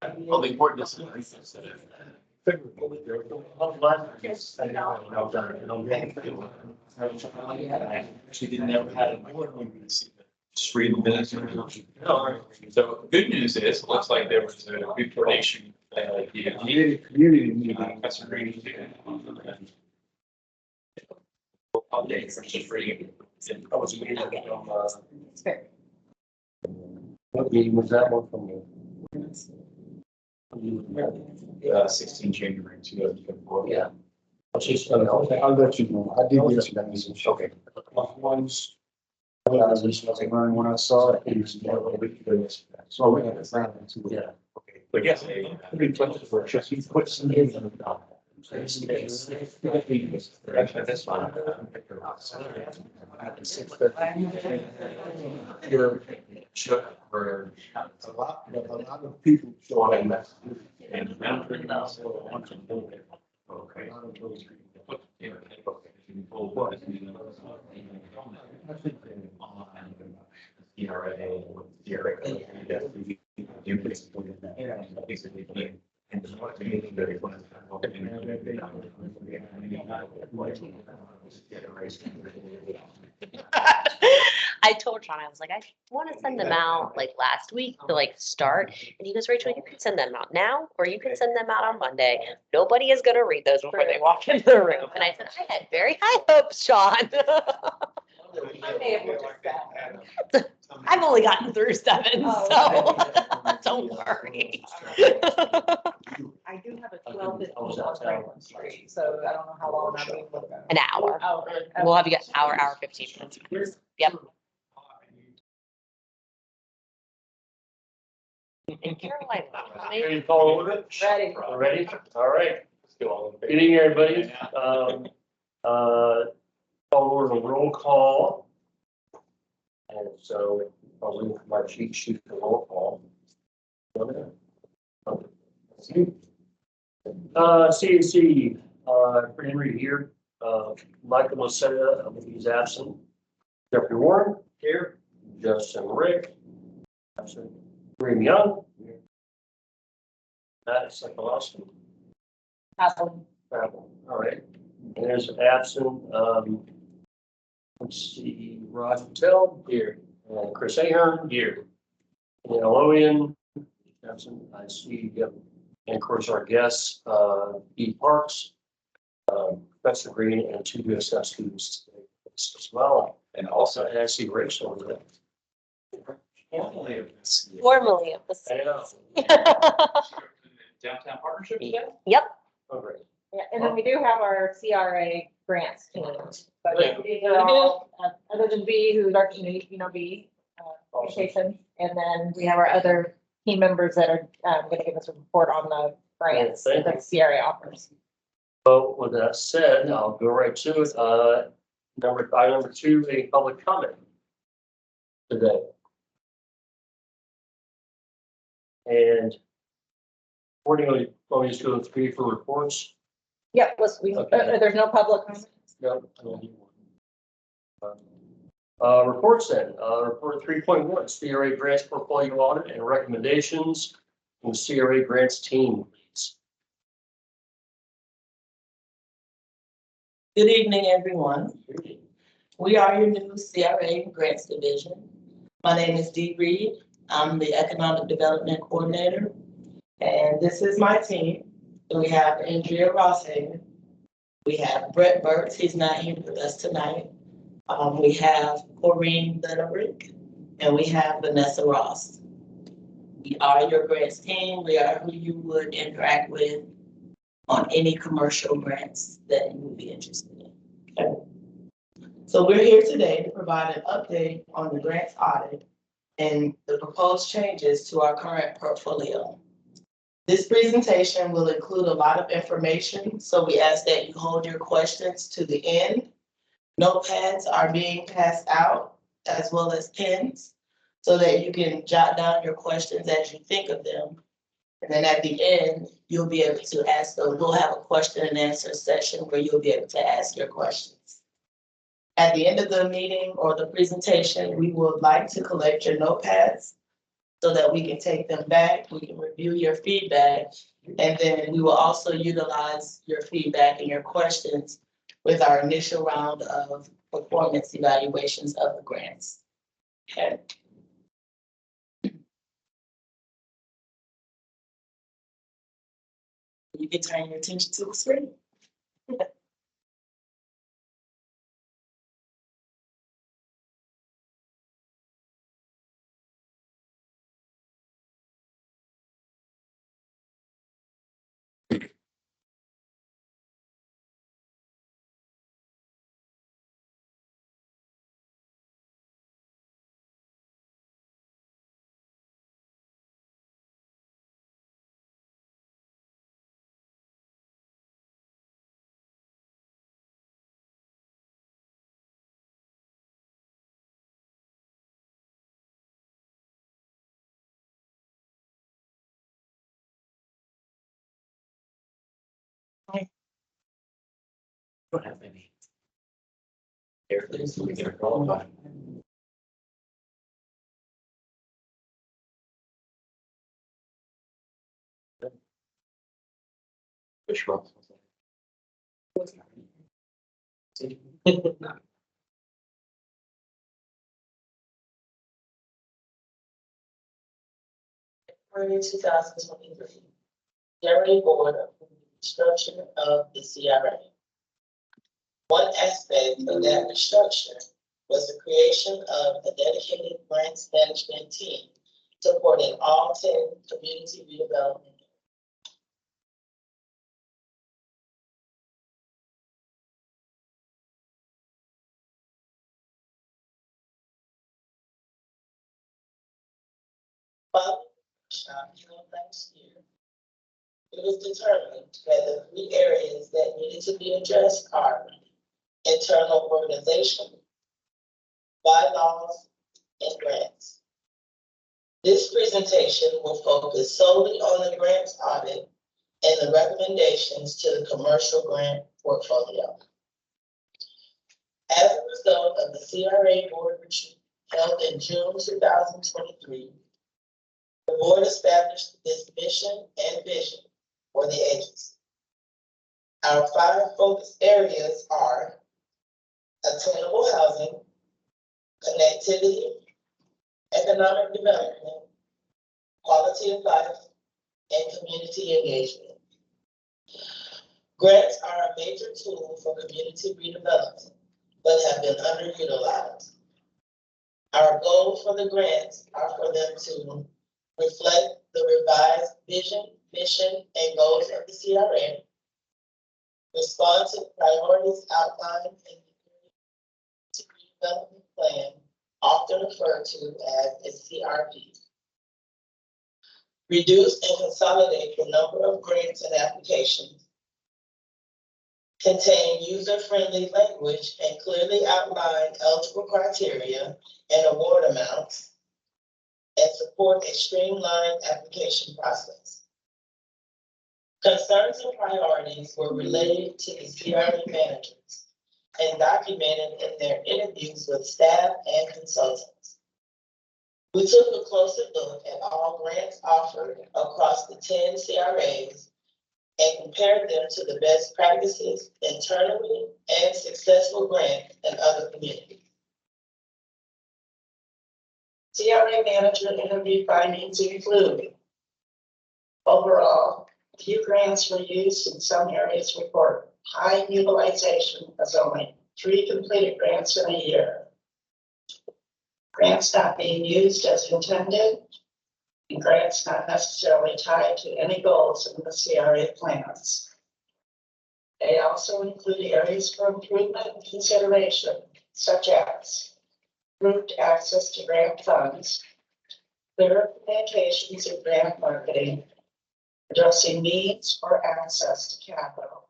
Well, the important is. She didn't ever had a board meeting. Just read the minutes. So good news is, it looks like there was a good coordination. Community meeting. That's a great. Updates for just reading. I was meeting What meeting was that one from you? 16 January 2024. Yeah. I'll let you know. I did get you that message. Okay. Once. When I saw it, it was a week ago. So we had to sign it too. Yeah. Okay. But yes, pretty close for just you put some in the document. That's fine. Sure. For A lot of people showing that. and okay. I told John, I was like, I want to send them out like last week to like start. And he goes, Rachel, you can send them out now, or you can send them out on Monday. Nobody is going to read those before they walk into the room. And I said, I had very high hopes, Sean. I may have looked at that. I've only gotten through 7, so don't worry. I do have a 12:15 on Franklin Street, so I don't know how long I'm able to go. An hour. Oh, We'll have you get hour 15 minutes. Yep. And Caroline, Ready to call with it? Ready. Ready? All right. Good evening, everybody. Call over the roll call. And so I'll leave my cheat sheet for roll call. CAC, Henry here, Michael Lucetta, I think he's absent. Jeffrey Warren here, Justin Rick, absent. Graham Young. Matt Sokolowski. Awesome. All right, and there's an absent, let's see, Rod Patel here, and Chris Ahern here. And Eloian, absent, I see, yep. And of course, our guests, E. Parks, Professor Green, and 2 USF students today as well. And also, And I see Rachel over there. formally of this. Formally of the I know. Downtown partnership today? Yep. Oh, great. Yeah, and then we do have our CRA grants team. But Yeah. these are all, other than B, who's our, B, education. And then we have our other team members that are, gonna give us a report on the grants that the CRA offers. So with that said, I'll go right to it. Number 2, a public comment today. And accordingly, let me just go 3 for reports. Yeah, there's no public comment. No, I don't need one. Reports then, report 3.1, CRA grants portfolio audit and recommendations from CRA grants team leads. Good evening, everyone. We are your new CRA Grants Division. My name is Dee Reed. I'm the Economic Development Coordinator, and this is my team. We have Andrea Rosshaven. We have Brett Burks. He's not here with us tonight. We have Corinne Lenerick, and we have Vanessa Ross. We are your grants team. We are who you would interact with on any commercial grants that you would be interested in. Okay. So we're here today to provide an update on the grants audit and the proposed changes to our current portfolio. This presentation will include a lot of information, so we ask that you hold your questions to the end. Notepads are being passed out as well as pens so that you can jot down your questions as you think of them. And then at the end, you'll be able to ask them. We'll have a question and answer session where you'll be able to ask your questions. At the end of the meeting or the presentation, we would like to collect your notepads. so that we can take them back, we can review your feedback, and then we will also utilize your feedback and your questions with our initial round of performance evaluations of the grants. Okay. You can turn your attention to the screen. Don't have any. There it is, we get a call by. Which one? February 2023, CRA Board approved the restructure of the CRA. One aspect of that restructure was the creation of a dedicated grants management team supporting all 10 community redevelopment. Following the workshop held last year, it was determined that the 3 areas that needed to be addressed are internal organization, bylaws, and grants. This presentation will focus solely on the grants audit and the recommendations to the commercial grant portfolio. As a result of the CRA board retreat held in June 2023, the board established its mission and vision for the agency. Our 5 focus areas are attainable housing, connectivity, economic development, quality of life, and community engagement. Grants are a major tool for community redevelopment, but have been underutilized. Our goal for the grants are for them to reflect the revised vision, mission, and goals of the CRA, respond to priorities outlined in the community redevelopment plan, often referred to as a CRP, reduce and consolidate the number of grants and applications, contain user-friendly language and clearly outline eligible criteria and award amounts, and support a streamlined application process. Concerns and priorities were relayed to the CRA managers and documented in their interviews with staff and consultants. We took a closer look at all grants offered across the 10 CRAs and compared them to the best practices internally and successful grants in other communities. CRA manager interview findings include overall, few grants were used in some areas report high utilization as only 3 completed grants in a year. Grants not being used as intended, and grants not necessarily tied to any goals in the CRA plans. They also include areas for improvement and consideration, such as improved access to grant funds, clearer communications in grant marketing, addressing needs or access to capital,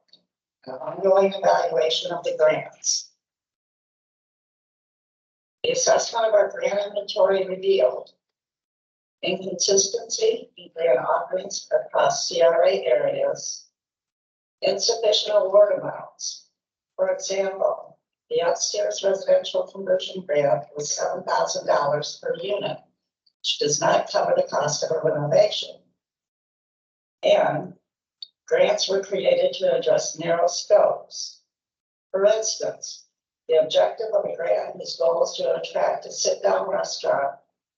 and ongoing evaluation of the grants. The assessment of our grant inventory revealed inconsistency in grant offerings across CRA areas, insufficient award amounts. For example, the upstairs residential conversion grant was $7,000 per unit, which does not cover the cost of a renovation. And grants were created to address narrow scopes. For instance, the objective of a grant whose goal is to attract a sit-down restaurant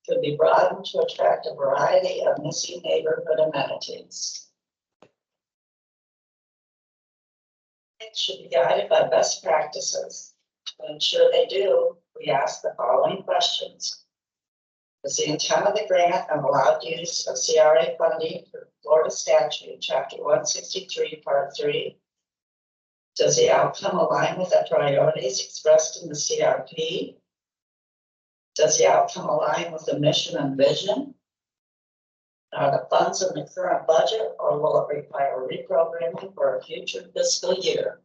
could be broadened to attract a variety of missing neighborhood amenities. It should be guided by best practices. To ensure they do, we ask the following questions. Is the intent of the grant and allowed use of CRA funding for Florida statute, chapter 163, part 3? Does the outcome align with the priorities expressed in the CRP? Does the outcome align with the mission and vision? Are the funds in the current budget, or will it require reprogramming for a future fiscal year?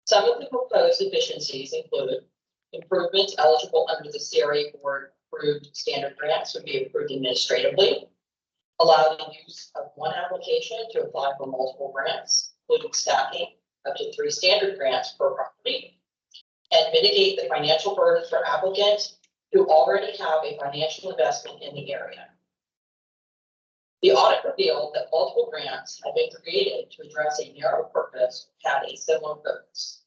Some of the proposed efficiencies include improvements eligible under the CRA board approved standard grants would be approved administratively, allow the use of one application to apply for multiple grants, including stacking up to 3 standard grants per property, and mitigate the financial burden for applicants who already have a financial investment in the area. The audit revealed that multiple grants have been created to address a narrow purpose had a similar focus.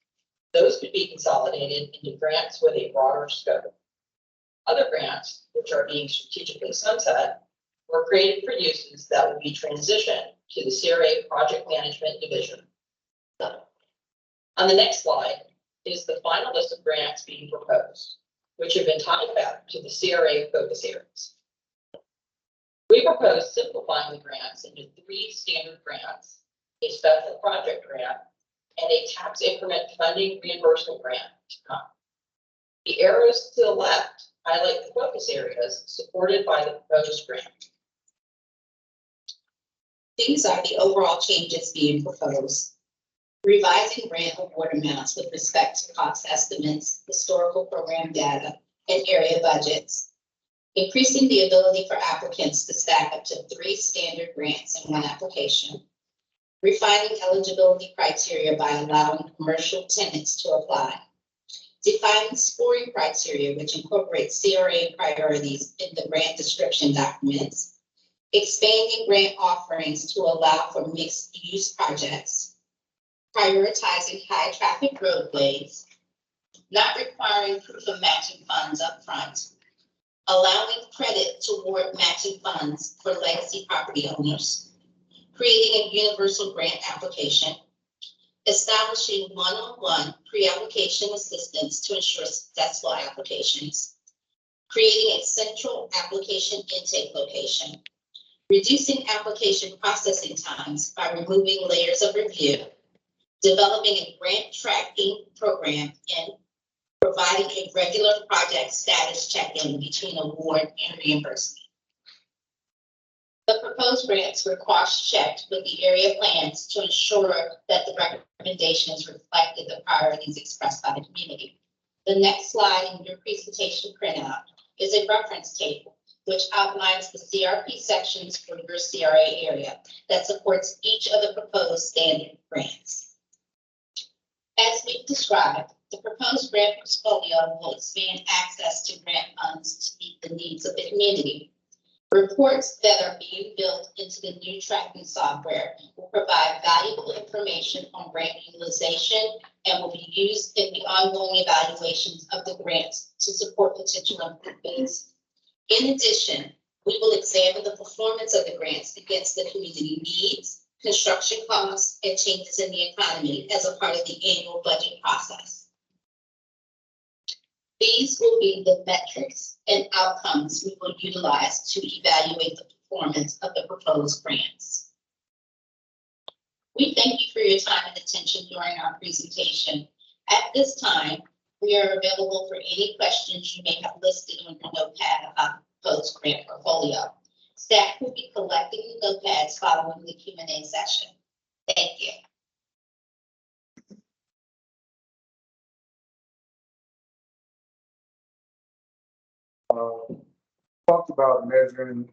Those could be consolidated into grants with a broader scope. Other grants, which are being strategically sunset, were created for uses that will be transitioned to the CRA project management division. On the next slide is the final list of grants being proposed, which have been tied back to the CRA focus areas. We propose simplifying the grants into 3 standard grants, a special project grant, and a tax increment funding reimbursement grant to come. The arrows to the left highlight the focus areas supported by the proposed grant. These are the overall changes being proposed. Revising grant award amounts with respect to cost estimates, historical program data, and area budgets. Increasing the ability for applicants to stack up to 3 standard grants in one application. Refining eligibility criteria by allowing commercial tenants to apply. Defining scoring criteria, which incorporates CRA priorities in the grant description documents. Expanding grant offerings to allow for mixed-use projects. Prioritizing high-traffic roadways. Not requiring proof of matching funds upfront. Allowing credit toward matching funds for legacy property owners. Creating a universal grant application. Establishing one-on-one pre-application assistance to ensure successful applications. Creating a central application intake location. Reducing application processing times by removing layers of review. Developing a grant tracking program and providing a regular project status check-in between award and reimbursement. The proposed grants were cross-checked with the area plans to ensure that the recommendations reflected the priorities expressed by the community. The next slide in your presentation printout is a reference table which outlines the CRP sections for your CRA area that supports each of the proposed standard grants. As we've described, the proposed grant portfolio will expand access to grant funds to meet the needs of the community. Reports that are being built into the new tracking software will provide valuable information on grant utilization and will be used in the ongoing evaluations of the grants to support potential improvements. In addition, we will examine the performance of the grants against the community needs, construction costs, and changes in the economy as a part of the annual budget process. These will be the metrics and outcomes we will utilize to evaluate the performance of the proposed grants. We thank you for your time and attention during our presentation. At this time, we are available for any questions you may have listed on your notepad about the proposed grant portfolio. Staff will be collecting the notepads following the Q&A session. Thank you. Talked about measuring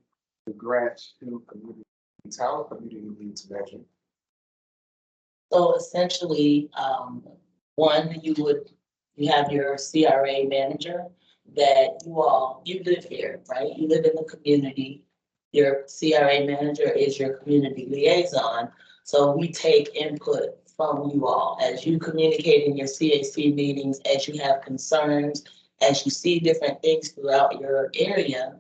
the grants to community needs. How are community needs measured? So essentially, one, you have your CRA manager that you live here, right? You live in the community. Your CRA manager is your community liaison. So we take input from you all as you communicate in your CAC meetings, as you have concerns, as you see different things throughout your area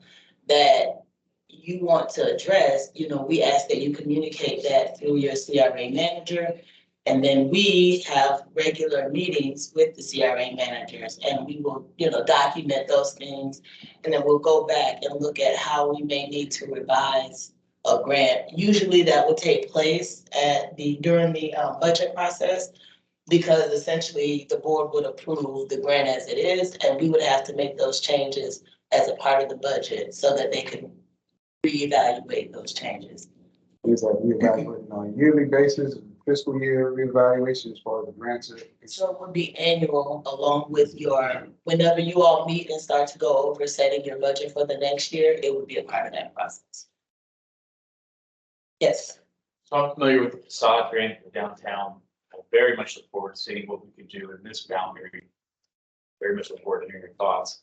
that you want to address, you know, we ask that you communicate that through your CRA manager. And then we have regular meetings with the CRA managers and we will, you know, document those things. And then we'll go back and look at how we may need to revise a grant. Usually that will take place during the budget process, because essentially the board would approve the grant as it is, and we would have to make those changes as a part of the budget so that they can reevaluate those changes. Is that reevaluating on a yearly basis, fiscal year reevaluation as far as the grants? So it would be annual along with whenever you all meet and start to go over setting your budget for the next year, it would be a part of that process. Yes. So I'm familiar with the facade grant for downtown. I very much look forward to seeing what we could do in this boundary. Very much look forward to hearing your thoughts.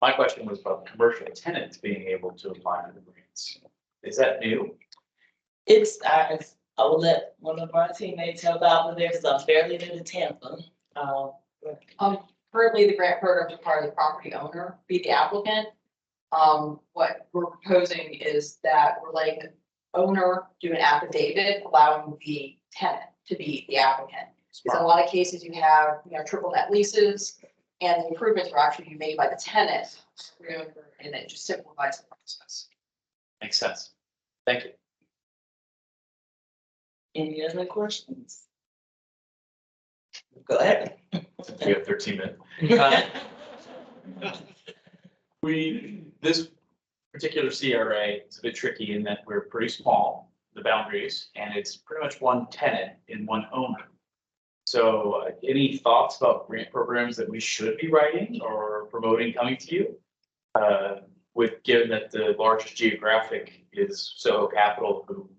My question was about commercial tenants being able to apply for the grants. Is that new? I will let one of our teammates help out with this, because I'm fairly new to Tampa. Currently, the grant program requires the property owner be the applicant. What we're proposing is that we're letting the owner do an affidavit allowing the tenant to be the applicant. Because in a lot of cases, you have, triple net leases, and the improvements are actually made by the tenant, and it just simplifies the process. Makes sense. Thank you. Any other questions? Go ahead. We have 13 minutes. This particular CRA is a bit tricky in that we're pretty small, the boundaries, and it's pretty much one tenant in one owner. So any thoughts about grant programs that we should be writing or promoting coming to you? Given that the largest geographic is Soho Capital, who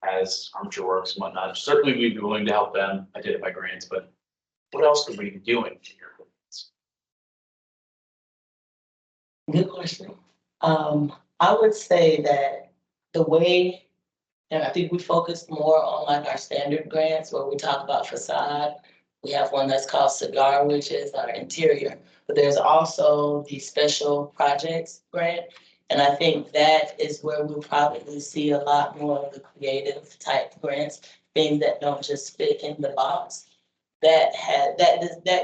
has Armature Works and whatnot, certainly we'd be willing to help them identify grants, but what else could we be doing here? Good question. I would say that the way, and I think we focus more on like our standard grants where we talk about facade. We have one that's called Cigar, which is our interior, but there's also the special projects grant. And I think that is where we'll probably see a lot more of the creative type grants, things that don't just fit in the box. That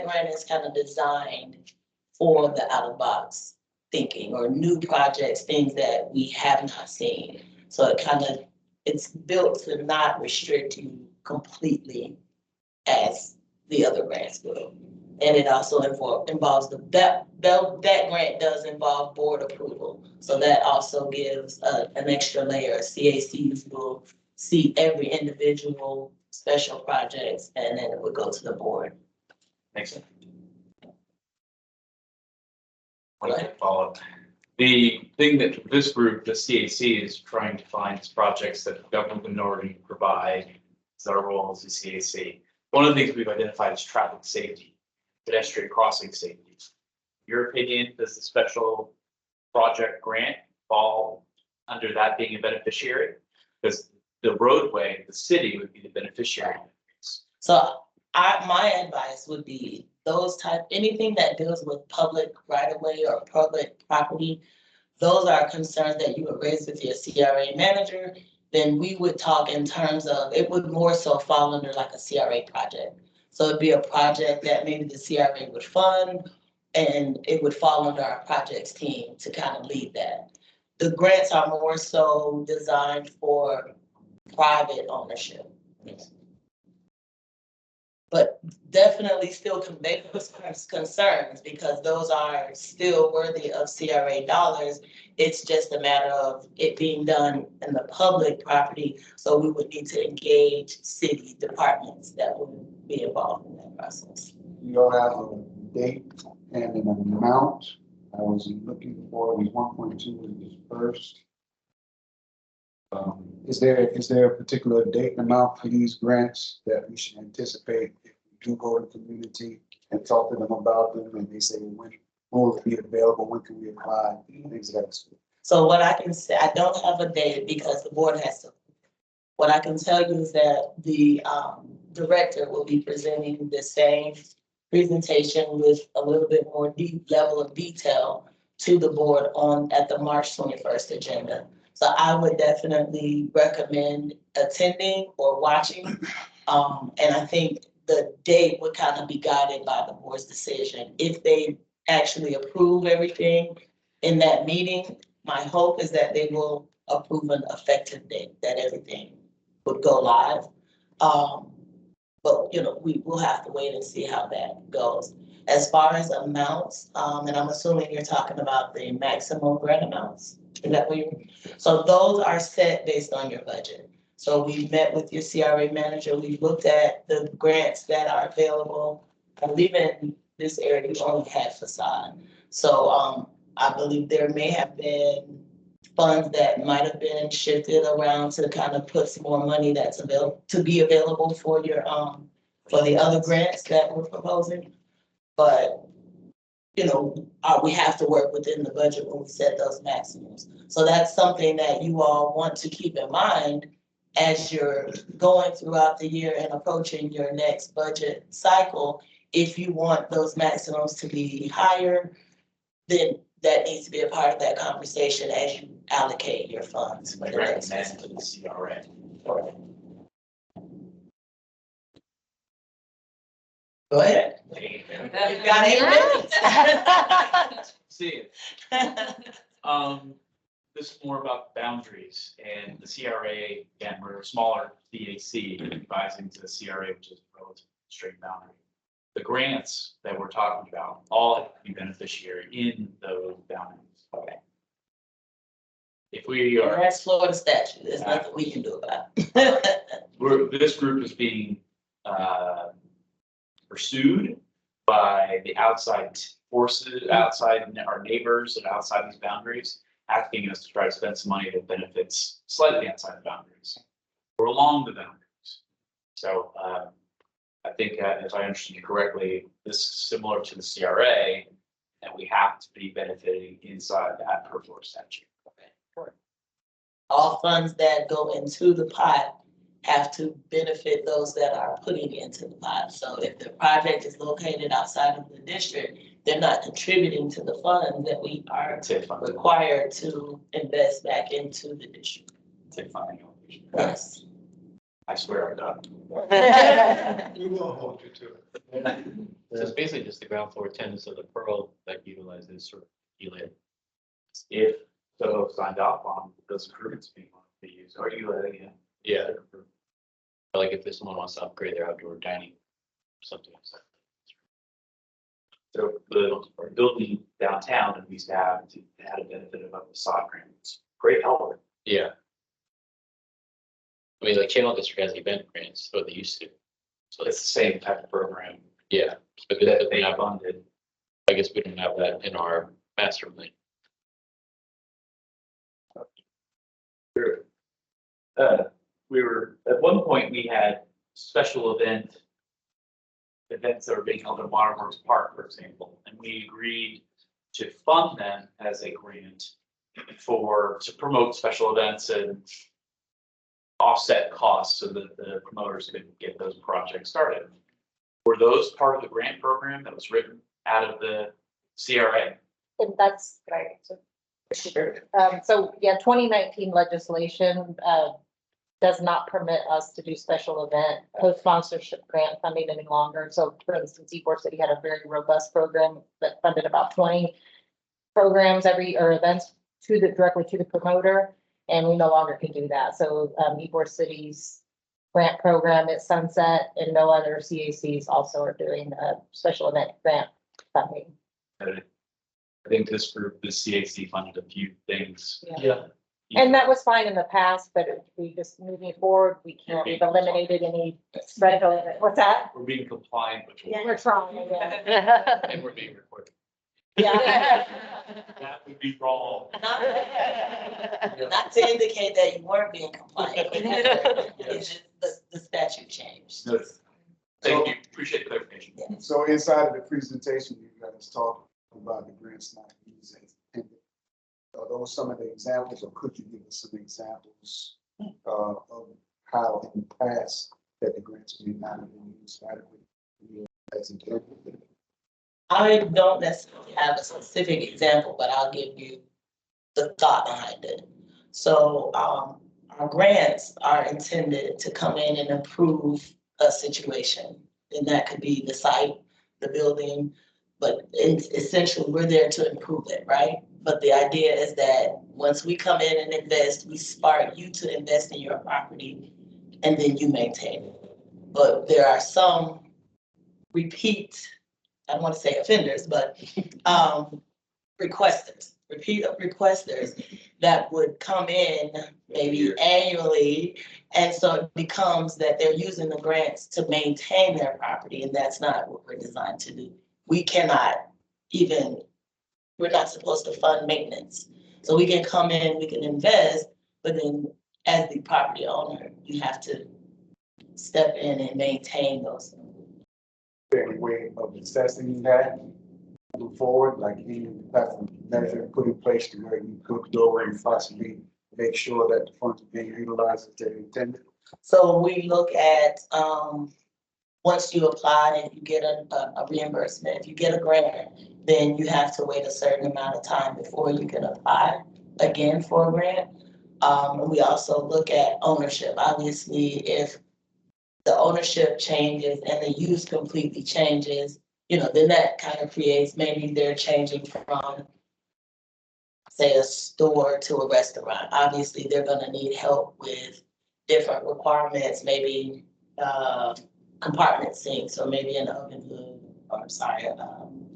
grant is kind of designed for the out of box thinking or new projects, things that we have not seen. So it's built to not restrict you completely as the other grants will. And it also involves that grant does involve board approval. So that also gives an extra layer. CACs will see every individual special projects and then it would go to the board. Makes sense. Follow up. The thing that this group, the CAC, is trying to find is projects that the government would already provide. Is our role as a CAC. One of the things we've identified is traffic safety, pedestrian crossing safety. Your opinion, does the special project grant fall under that being a beneficiary? Because the roadway, the city would be the beneficiary. So my advice would be anything that deals with public right of way or public property, those are concerns that you would raise with your CRA manager. Then we would talk in terms of, it would more so fall under like a CRA project. So it'd be a project that maybe the CRA would fund and it would fall under our projects team to kind of lead that. The grants are more so designed for private ownership. But definitely still convey those concerns because those are still worthy of CRA dollars. It's just a matter of it being done in the public property. So we would need to engage city departments that would be involved in that process. You don't have a date and an amount. I was looking for, it was 1.2 was dispersed. Is there a particular date and amount for these grants that we should anticipate if we do go to the community and talk to them about them and they say, when when will it be available, when can we apply, things of that sort. So what I can say, I don't have a date because the board has to. What I can tell you is that the director will be presenting the same presentation with a little bit more deep level of detail to the board at the March 21st agenda. So I would definitely recommend attending or watching. And I think the date would kind of be guided by the board's decision. If they actually approve everything in that meeting, my hope is that they will approve an effective date, that everything would go live. But, we will have to wait and see how that goes. As far as amounts, and I'm assuming you're talking about the maximum grant amounts, is that what you? So those are set based on your budget. So we met with your CRA manager, we looked at the grants that are available. I believe in this area, you only had facade. So, I believe there may have been funds that might have been shifted around to kind of put some more money that's available for your, for the other grants that we're proposing. But, we have to work within the budget when we set those maximums. So that's something that you all want to keep in mind as you're going throughout the year and approaching your next budget cycle. If you want those maximums to be higher, then that needs to be a part of that conversation as you allocate your funds. For the next Recommend to the CRA. Go ahead. You've got 8 minutes. See it. This is more about boundaries and the CRA, again, we're a smaller CAC advising to the CRA, which is a relatively straight boundary. The grants that we're talking about all have to be beneficiary in those boundaries. Okay. If we are, That's Florida statute. There's nothing we can do about it. this group is being pursued by the outside forces, outside our neighbors and outside these boundaries, asking us to try to spend some money that benefits slightly outside the boundaries or along the boundaries. So I think if I understood you correctly, this is similar to the CRA, and we have to be benefiting inside that per Florida statute. All funds that go into the pot have to benefit those that are putting into the pot. So if the project is located outside of the district, they're not contributing to the fund that we are required to invest back into the district. Yes. I swear I'm done. We will hold you to it. So it's basically just the ground floor tenants of the Pearl that utilizes sort of ULIT. If so signed off on those improvements being used, are you letting it? Yeah. Like if someone wants to upgrade their outdoor dining, something like that. So the building downtown that we used to have had a benefit of a facade grant. It's great help. Yeah. I mean, like Channel District has event grants, what they used to. So It's the same type of program yeah, but that they they have, funded. I guess we don't have that in our master plan. We were, at one point, we had special events that were being held at Waterworks Park, for example, and we agreed to fund them as a grant to promote special events and offset costs so that the promoters could get those projects started. Were those part of the grant program that was written out of the CRA? And that's right. So yeah, 2019 legislation does not permit us to do special event co-sponsorship grant funding any longer. So for instance, Ybor City had a very robust program that funded about 20 programs or events directly to the promoter, and we no longer can do that. So Ybor City's grant program at sunset, and no other CACs also are doing a special event grant funding. I think this group, the CAC funded a few things. Yeah. And that was fine in the past, but if we just moving forward, we can't, we've eliminated any special event. What's that? We're being compliant, which We're trying, yeah. And we're being recorded. Yeah. that would be wrong. Not to indicate that you weren't being compliant. It's just the statute changed. No, thank you, appreciate the clarification. So inside of the presentation, you guys talked about the grants not used as intended. Are those some of the examples, or could you give us some examples of how in the past that the grants may not have been used adequately as intended? I don't necessarily have a specific example, but I'll give you the thought behind it. So, our grants are intended to come in and improve a situation. And that could be the site, the building, but essentially, we're there to improve it, right? But the idea is that once we come in and invest, we spark you to invest in your property and then you maintain it. But there are some repeat, I don't want to say offenders, but repeat requesters that would come in maybe annually. And so it becomes that they're using the grants to maintain their property, and that's not what we're designed to do. We cannot even, we're not supposed to fund maintenance. So we can come in, we can invest, but then as the property owner, you have to step in and maintain those. Any way of assessing that move forward, like any type of measure put in place to where you could go and possibly make sure that the funds are being utilized as they're intended? So we look at, once you apply and you get a reimbursement, if you get a grant, then you have to wait a certain amount of time before you can apply again for a grant. And we also look at ownership. Obviously, if the ownership changes and the use completely changes, then that kind of creates, maybe they're changing from, say, a store to a restaurant. Obviously, they're gonna need help with different requirements, maybe compartment sinks, or maybe an oven hood, or sorry,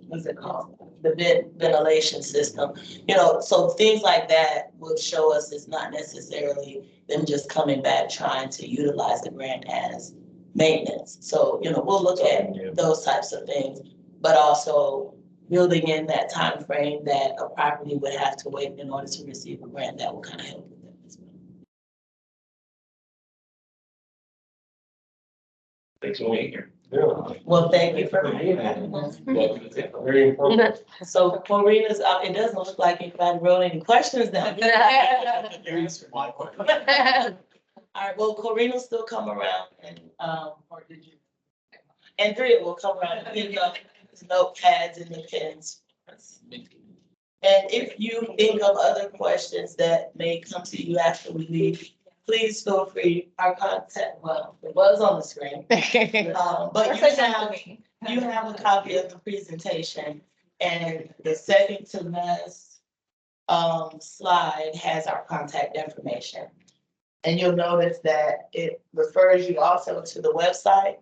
what's it called? The ventilation system, so things like that will show us it's not necessarily them just coming back trying to utilize the grant as maintenance. So, we'll look at those types of things, but also building in that time frame that a property would have to wait in order to receive a grant, that will kind of help with that as well. Thanks for being here. Well, thank you for having us. Very important. So Corina's, it doesn't look like anybody wrote any questions down. All right, well, Corina will still come around and, or did you? Andrea will come around and pick up his notepads and the pens. And if you think of other questions that may come to you after we leave, please feel free, our contact, well, it was on the screen. But you have a copy of the presentation, and the second to last slide has our contact information. And you'll notice that it refers you also to the website.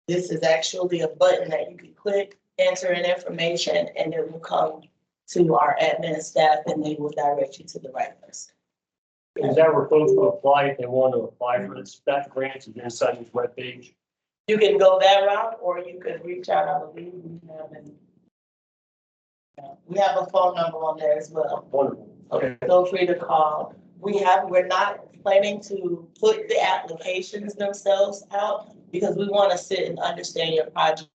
This is actually a button that you can click, enter in information, and it will come to our admin staff, and they will direct you to the right person. Is that where folks will apply if they want to apply for this, that grant is inside this webpage? You can go that route, or you could reach out, I believe we have a phone number on there as well. Wonderful. Okay, feel free to call. We're not planning to put the applications themselves out, because we want to sit and understand your project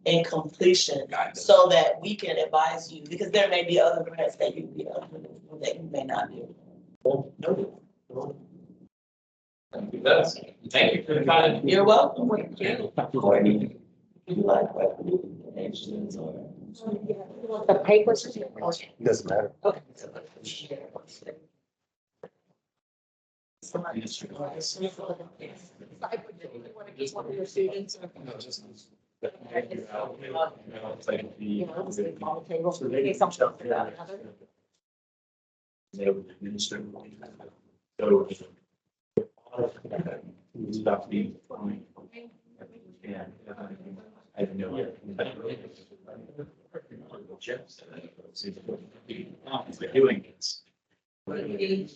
in completion, so that we can advise you, because there may be other grants that you that you may not be. Thank you for the time. You're welcome. Thank you. Courtney, would you like recommendations or? The papers. Doesn't matter. Okay. One of your students. They would administer. So. It's about to be. Yeah. I don't know. They're doing this. And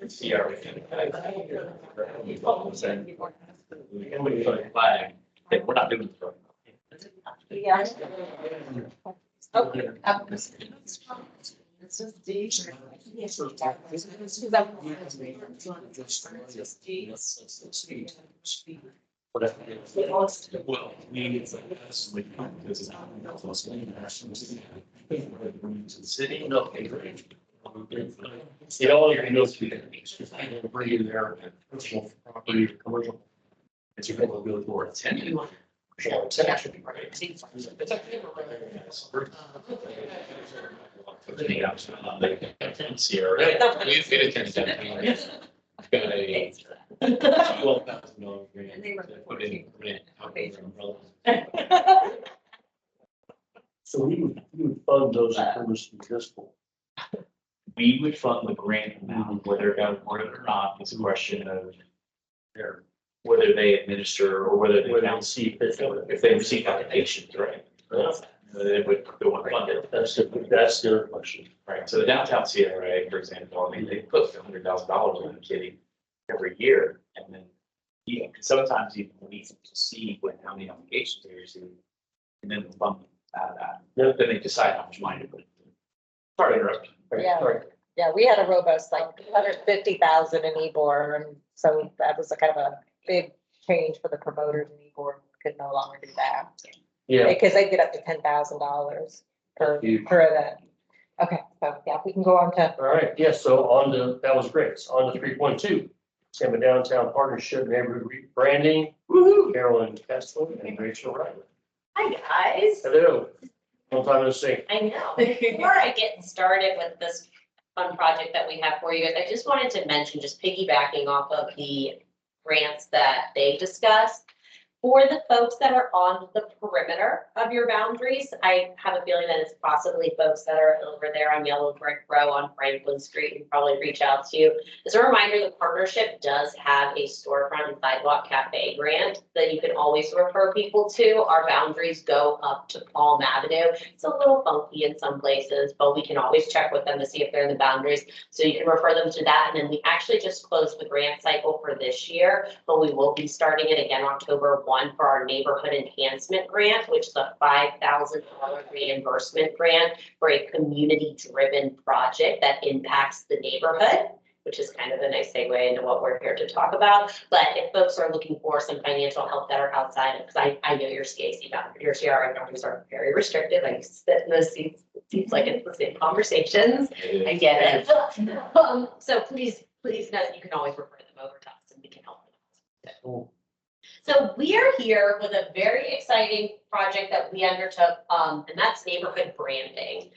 CRA. Flag, that we're not doing this right now. Yeah. Okay. It's just D. Whatever. Well, it's like, that's like, because it's not, that's what's going to happen. To the city, no, okay, great. See, all you're gonna go through there, it's just, I don't bring you there, personal property, commercial. It's your people go for it. 10 you want. Yeah, it's actually right. It's actually very nice. They attend CRA. We attend that. I've got a $12,000 grant to put in rent out there umbrella. So we would fund those improvements to municipal. We would fund the grant amount, whether they're awarded or not, it's a question of There. whether they administer or whether they Whether don't they see if they receive applications, right? They would go and fund it. That's their question. Right, so the downtown CRA, for example, I mean, they put $100,000 in the kitty every year, and then sometimes even we need to see how many applications they receive, and then fund that. Then they decide how much money to put. Sorry to interrupt. Yeah. Sorry. Yeah, we had a robust, like 150,000 in Ebor, and so that was a kind of a big change for the promoters in Ebor, could no longer do that. Yeah. Because they get up to $10,000 per Huge. event. Okay, so yeah, we can go on to, All right, yes, so on to, that was great. So on to 3.2. Tampa Downtown Partnership Neighborhood Rebranding. Woohoo! Carolyn Kessler and Rachel Riley. Hi, guys. Hello. Long time no see. I know. Before I get started with this fun project that we have for you guys, I just wanted to mention, just piggybacking off of the grants that they discussed. For the folks that are on the perimeter of your boundaries, I have a feeling that it's possibly folks that are over there on Yellow Brick Row on Franklin Street and probably reach out to you. As a reminder, the partnership does have a storefront and sidewalk cafe grant that you can always refer people to. Our boundaries go up to Palm Avenue. It's a little funky in some places, but we can always check with them to see if they're in the boundaries. So you can refer them to that. And then we actually just closed the grant cycle for this year, but we will be starting it again October 1 for our neighborhood enhancement grant, which is a $5,000 reimbursement grant for a community-driven project that impacts the neighborhood, which is kind of a nice segue into what we're here to talk about. But if folks are looking for some financial help that are outside of, because I know your CAC boundaries, your CRA boundaries are very restricted. I sit in those seats, it seems like it's the same conversations. I get it. So please know that you can always refer them over to us and we can help them. Cool. So we are here with a very exciting project that we undertook, and that's neighborhood branding.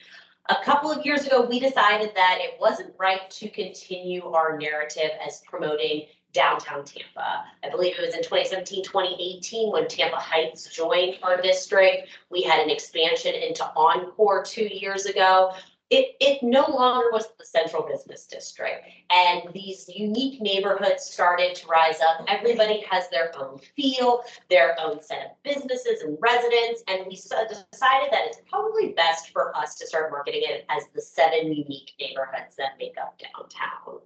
A couple of years ago, we decided that it wasn't right to continue our narrative as promoting downtown Tampa. I believe it was in 2017, 2018, when Tampa Heights joined our district. We had an expansion into Encore 2 years ago. It no longer was the central business district, and these unique neighborhoods started to rise up. Everybody has their own feel, their own set of businesses and residents, and we decided that it's probably best for us to start marketing it as the 7 unique neighborhoods that make up downtown.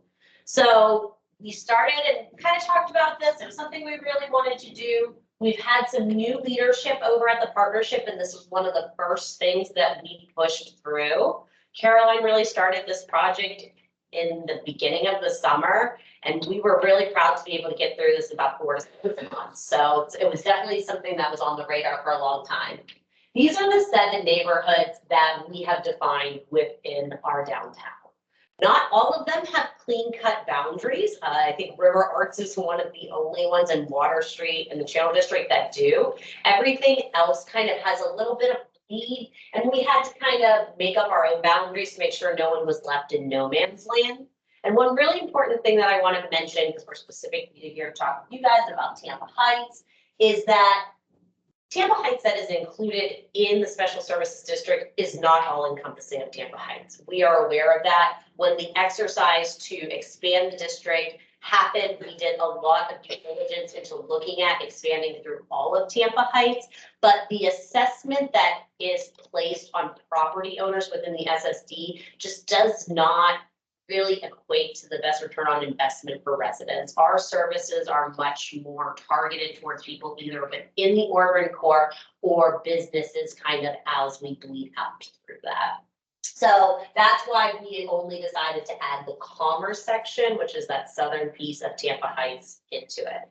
So we started and kind of talked about this. It was something we really wanted to do. We've had some new leadership over at the partnership, and this was one of the first things that we pushed through. Caroline really started this project in the beginning of the summer, and we were really proud to be able to get through this in about 4 to 6 months. So it was definitely something that was on the radar for a long time. These are the 7 neighborhoods that we have defined within our downtown. Not all of them have clean-cut boundaries. I think River Arts is one of the only ones, in Water Street and the Channel District that do. Everything else kind of has a little bit of bleed, and we had to kind of make up our own boundaries to make sure no one was left in no man's land. And one really important thing that I want to mention, because we're specifically here to talk with you guys about Tampa Heights, is that Tampa Heights that is included in the Special Services District is not all encompassing of Tampa Heights. We are aware of that. When the exercise to expand the district happened, we did a lot of due diligence into looking at expanding through all of Tampa Heights, but the assessment that is placed on property owners within the SSD just does not really equate to the best return on investment for residents. Our services are much more targeted towards people either within the urban core or businesses kind of as we bleed up through that. So that's why we only decided to add the commerce section, which is that southern piece of Tampa Heights, into it.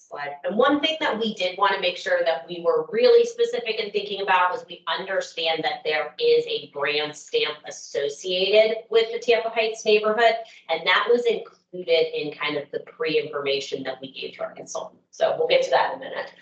slide. And one thing that we did want to make sure that we were really specific in thinking about was we understand that there is a brand stamp associated with the Tampa Heights neighborhood. And that was included in kind of the pre-information that we gave to our consultant. So we'll get to that in a minute.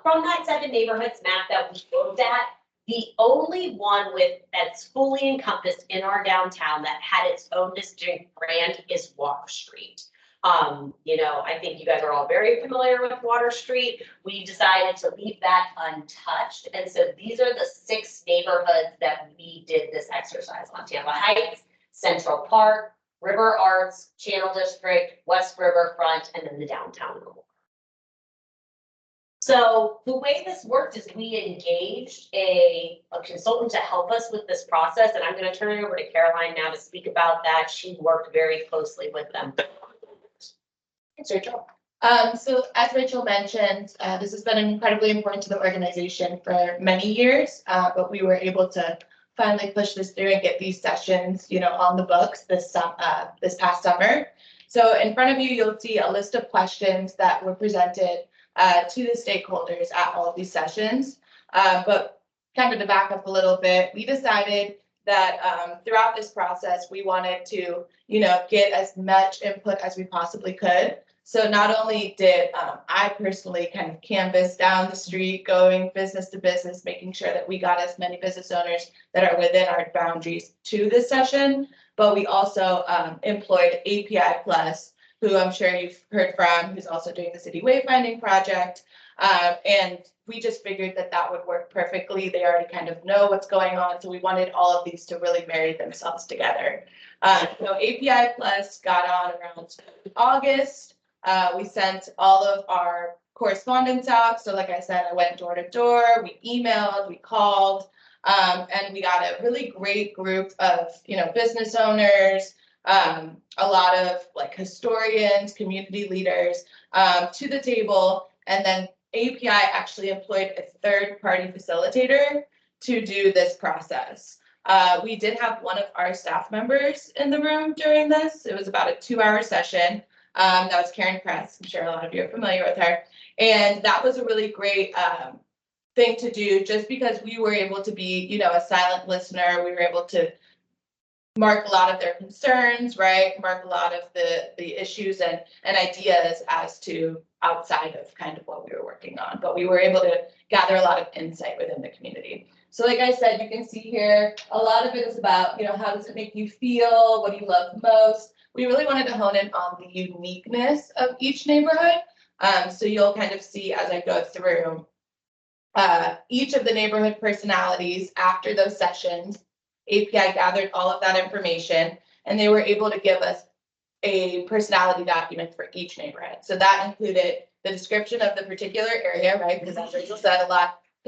From that 7 neighborhoods map that we looked at, the only one that's fully encompassed in our downtown that had its own distinct brand is Water Street. I think you guys are all very familiar with Water Street. We decided to leave that untouched. And so these are the 6 neighborhoods that we did this exercise on: Tampa Heights, Central Park, River Arts, Channel District, West Riverfront, and then the downtown core. So the way this worked is we engaged a consultant to help us with this process, and I'm going to turn it over to Caroline now to speak about that. She worked very closely with them. Thanks, Rachel. So as Rachel mentioned, this has been incredibly important to the organization for many years, but we were able to finally push this through and get these sessions, on the books this past summer. So in front of you, you'll see a list of questions that were presented to the stakeholders at all of these sessions. But kind of to back up a little bit, we decided that throughout this process, we wanted to, get as much input as we possibly could. So not only did I personally kind of canvass down the street, going business to business, making sure that we got as many business owners that are within our boundaries to this session, but we also employed API Plus, who I'm sure you've heard from, who's also doing the city wayfinding project. And we just figured that would work perfectly. They already kind of know what's going on. So we wanted all of these to really marry themselves together. So API Plus got on around August. We sent all of our correspondence out. So like I said, I went door to door, we emailed, we called, and we got a really great group of, business owners, a lot of like historians, community leaders to the table. And then API actually employed a third-party facilitator to do this process. We did have one of our staff members in the room during this. It was about a 2-hour session. That was Karen Kress. I'm sure a lot of you are familiar with her. And that was a really great thing to do, just because we were able to be, a silent listener. We were able to mark a lot of their concerns, right? Mark a lot of the issues and ideas as to outside of kind of what we were working on. But we were able to gather a lot of insight within the community. So like I said, you can see here, a lot of it is about, how does it make you feel? What do you love most? We really wanted to hone in on the uniqueness of each neighborhood. So you'll kind of see as I go through each of the neighborhood personalities after those sessions. API gathered all of that information, and they were able to give us a personality document for each neighborhood. So that included the description of the particular area, right? Because as Rachel said,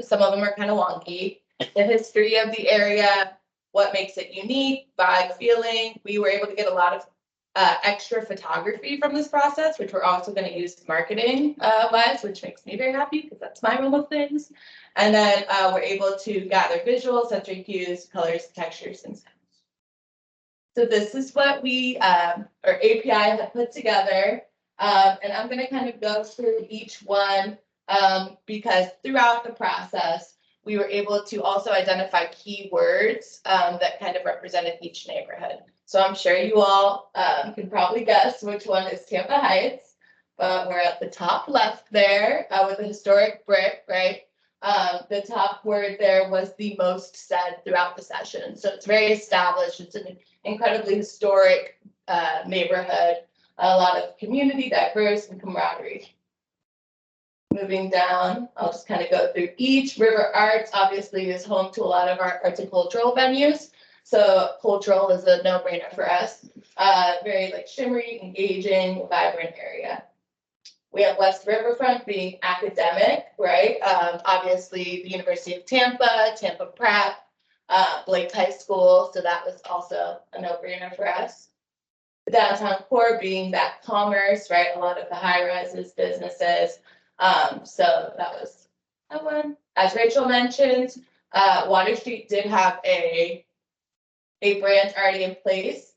some of them are kind of wonky. The history of the area, what makes it unique, vibe, feeling. We were able to get a lot of extra photography from this process, which we're also going to use marketing wise, which makes me very happy because that's my realm of things. And then we're able to gather visual, sensory cues, colors, textures, and sounds. So this is what we, or API had put together. And I'm going to kind of go through each one because throughout the process, we were able to also identify keywords that kind of represented each neighborhood. So I'm sure you all can probably guess which one is Tampa Heights, but we're at the top left there with a historic brick, right? The top word there was the most said throughout the session. So it's very established. It's an incredibly historic neighborhood, a lot of community, diverse, and camaraderie. Moving down, I'll just kind of go through each. River Arts obviously is home to a lot of our arts and cultural venues. So cultural is a no-brainer for us. Very like shimmery, engaging, vibrant area. We have West Riverfront being academic, right? Obviously the University of Tampa, Tampa Prep, Blake High School. So that was also a no-brainer for us. The downtown core being that commerce, right? A lot of the high rises, businesses. So that was that one. As Rachel mentioned, Water Street did have a brand already in place.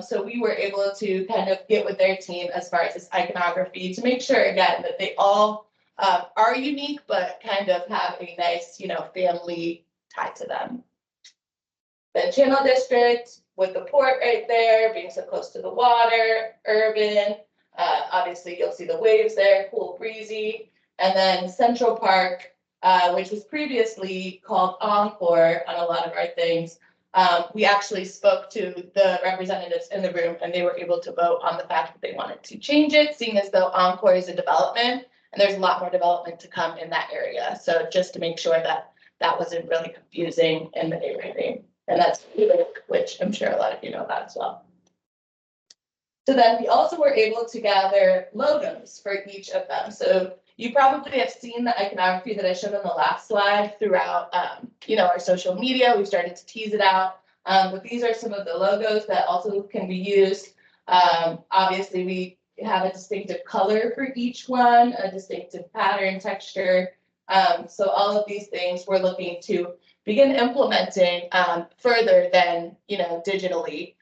So we were able to kind of get with their team as far as this iconography to make sure again that they all are unique, but kind of have a nice, family tie to them. The Channel District with the port right there, being so close to the water, urban. Obviously, you'll see the waves there, cool, breezy. And then Central Park, which was previously called Encore on a lot of our things. We actually spoke to the representatives in the room and they were able to vote on the fact that they wanted to change it, seeing as though Encore is a development and there's a lot more development to come in that area. So just to make sure that that wasn't really confusing in the neighborhood. And that's which I'm sure a lot of you know about as well. So then we also were able to gather logos for each of them. So you probably have seen the iconography that I showed on the last slide throughout, our social media. We've started to tease it out. But these are some of the logos that also can be used. Obviously, we have a distinctive color for each one, a distinctive pattern, texture. So all of these things we're looking to begin implementing further than, digitally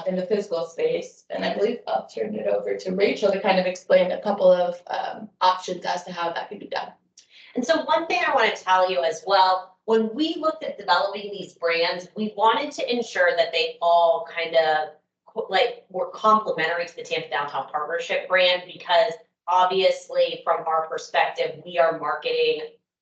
in the physical space. And I believe I'll turn it over to Rachel to kind of explain a couple of options as to how that can be done. And so one thing I want to tell you as well, when we looked at developing these brands, we wanted to ensure that they all kind of were complementary to the Tampa Downtown Partnership brand, because obviously from our perspective, we are marketing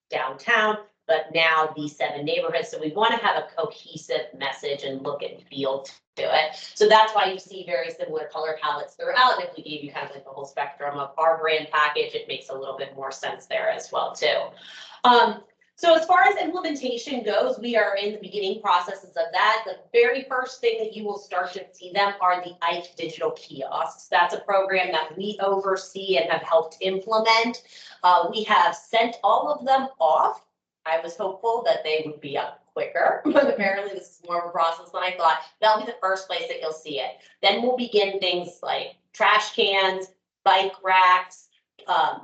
downtown, but now these 7 neighborhoods. So we want to have a cohesive message and look and feel to it. So that's why you see very similar color palettes throughout. And if we gave you kind of like the whole spectrum of our brand package, it makes a little bit more sense there as well too. So as far as implementation goes, we are in the beginning processes of that. The very first thing that you will start to see them are the Ike digital kiosks. That's a program that we oversee and have helped implement. We have sent all of them off. I was hopeful that they would be up quicker, but apparently this is more of a process than I thought. That'll be the first place that you'll see it. Then we'll begin things like trash cans, bike racks,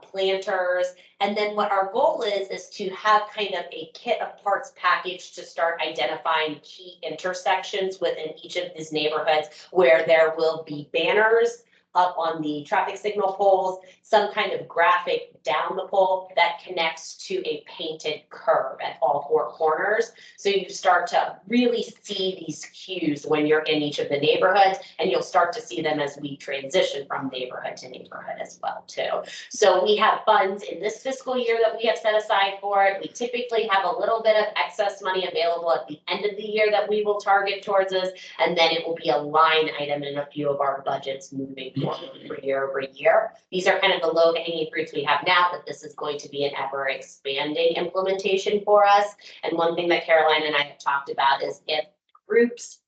planters. And then what our goal is to have kind of a kit of parts package to start identifying key intersections within each of these neighborhoods where there will be banners up on the traffic signal poles, some kind of graphic down the pole that connects to a painted curb at all 4 corners. So you start to really see these cues when you're in each of the neighborhoods, and you'll start to see them as we transition from neighborhood to neighborhood as well too. So we have funds in this fiscal year that we have set aside for it. We typically have a little bit of excess money available at the end of the year that we will target towards this, and then it will be a line item in a few of our budgets moving for year over year. These are kind of the low hanging fruits we have now, but this is going to be an ever expanding implementation for us. And one thing that Caroline and I have talked about is if groups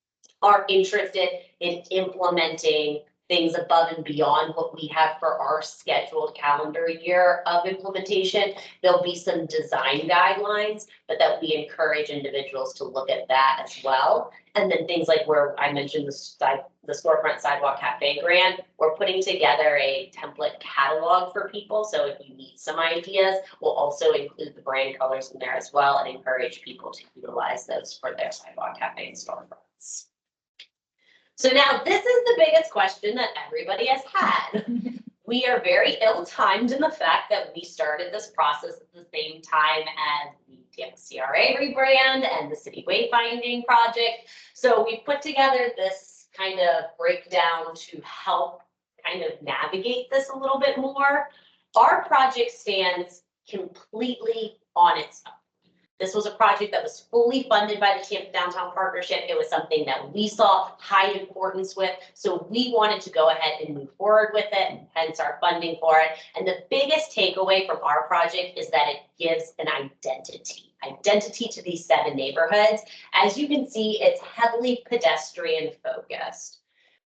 are interested in implementing things above and beyond what we have for our scheduled calendar year of implementation, there'll be some design guidelines, but that we encourage individuals to look at that as well. And then things like where I mentioned the storefront sidewalk cafe grant, we're putting together a template catalog for people. So if you need some ideas, we'll also include the brand colors in there as well and encourage people to utilize those for their sidewalk cafe and storefronts. So now this is the biggest question that everybody has had. We are very ill-timed in the fact that we started this process at the same time as the Tampa CRA rebrand and the city wayfinding project. So we put together this kind of breakdown to help kind of navigate this a little bit more. Our project stands completely on its own. This was a project that was fully funded by the Tampa Downtown Partnership. It was something that we saw high importance with, so we wanted to go ahead and move forward with it, hence our funding for it. And the biggest takeaway from our project is that it gives an identity to these 7 neighborhoods. As you can see, it's heavily pedestrian focused.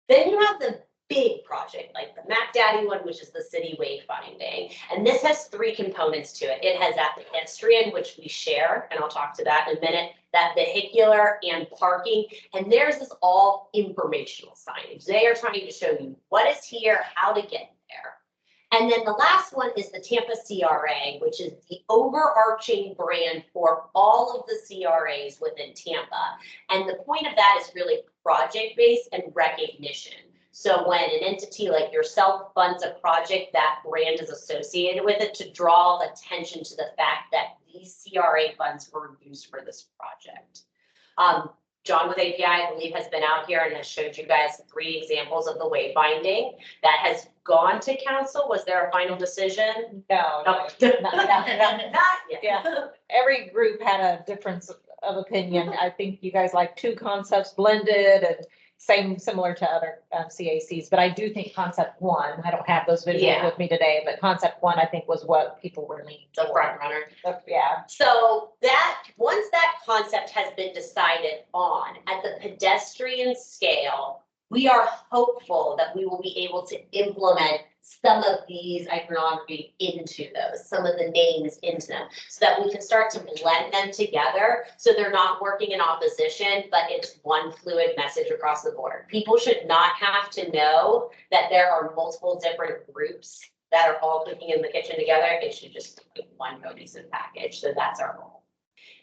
Then you have the big project like the Mac Daddy one, which is the city wayfinding. And this has 3 components to it. It has that pedestrian, which we share, and I'll talk to that in a minute, that vehicular and parking. And theirs is all informational signage. They are trying to show you what is here, how to get there. And then the last one is the Tampa CRA, which is the overarching brand for all of the CRAs within Tampa. And the point of that is really project-based and recognition. So when an entity like yourself funds a project, that brand is associated with it to draw attention to the fact that these CRA funds were used for this project. John with API, I believe, has been out here and has showed you guys 3 examples of the wayfinding that has gone to council. Was there a final decision? No, No. not yet. Yeah, every group had a difference of opinion. I think you guys like 2 concepts blended and similar to other CACs, but I do think concept 1, I don't have those visuals Yeah. with me today, but concept 1, I think was what people were leaning The toward. front runner. Yeah. So that, once that concept has been decided on at the pedestrian scale, we are hopeful that we will be able to implement some of these iconography into those, some of the names into them, so that we can start to blend them together. So they're not working in opposition, but it's one fluid message across the board. People should not have to know that there are multiple different groups that are all cooking in the kitchen together. It should just be one cohesive package. So that's our goal.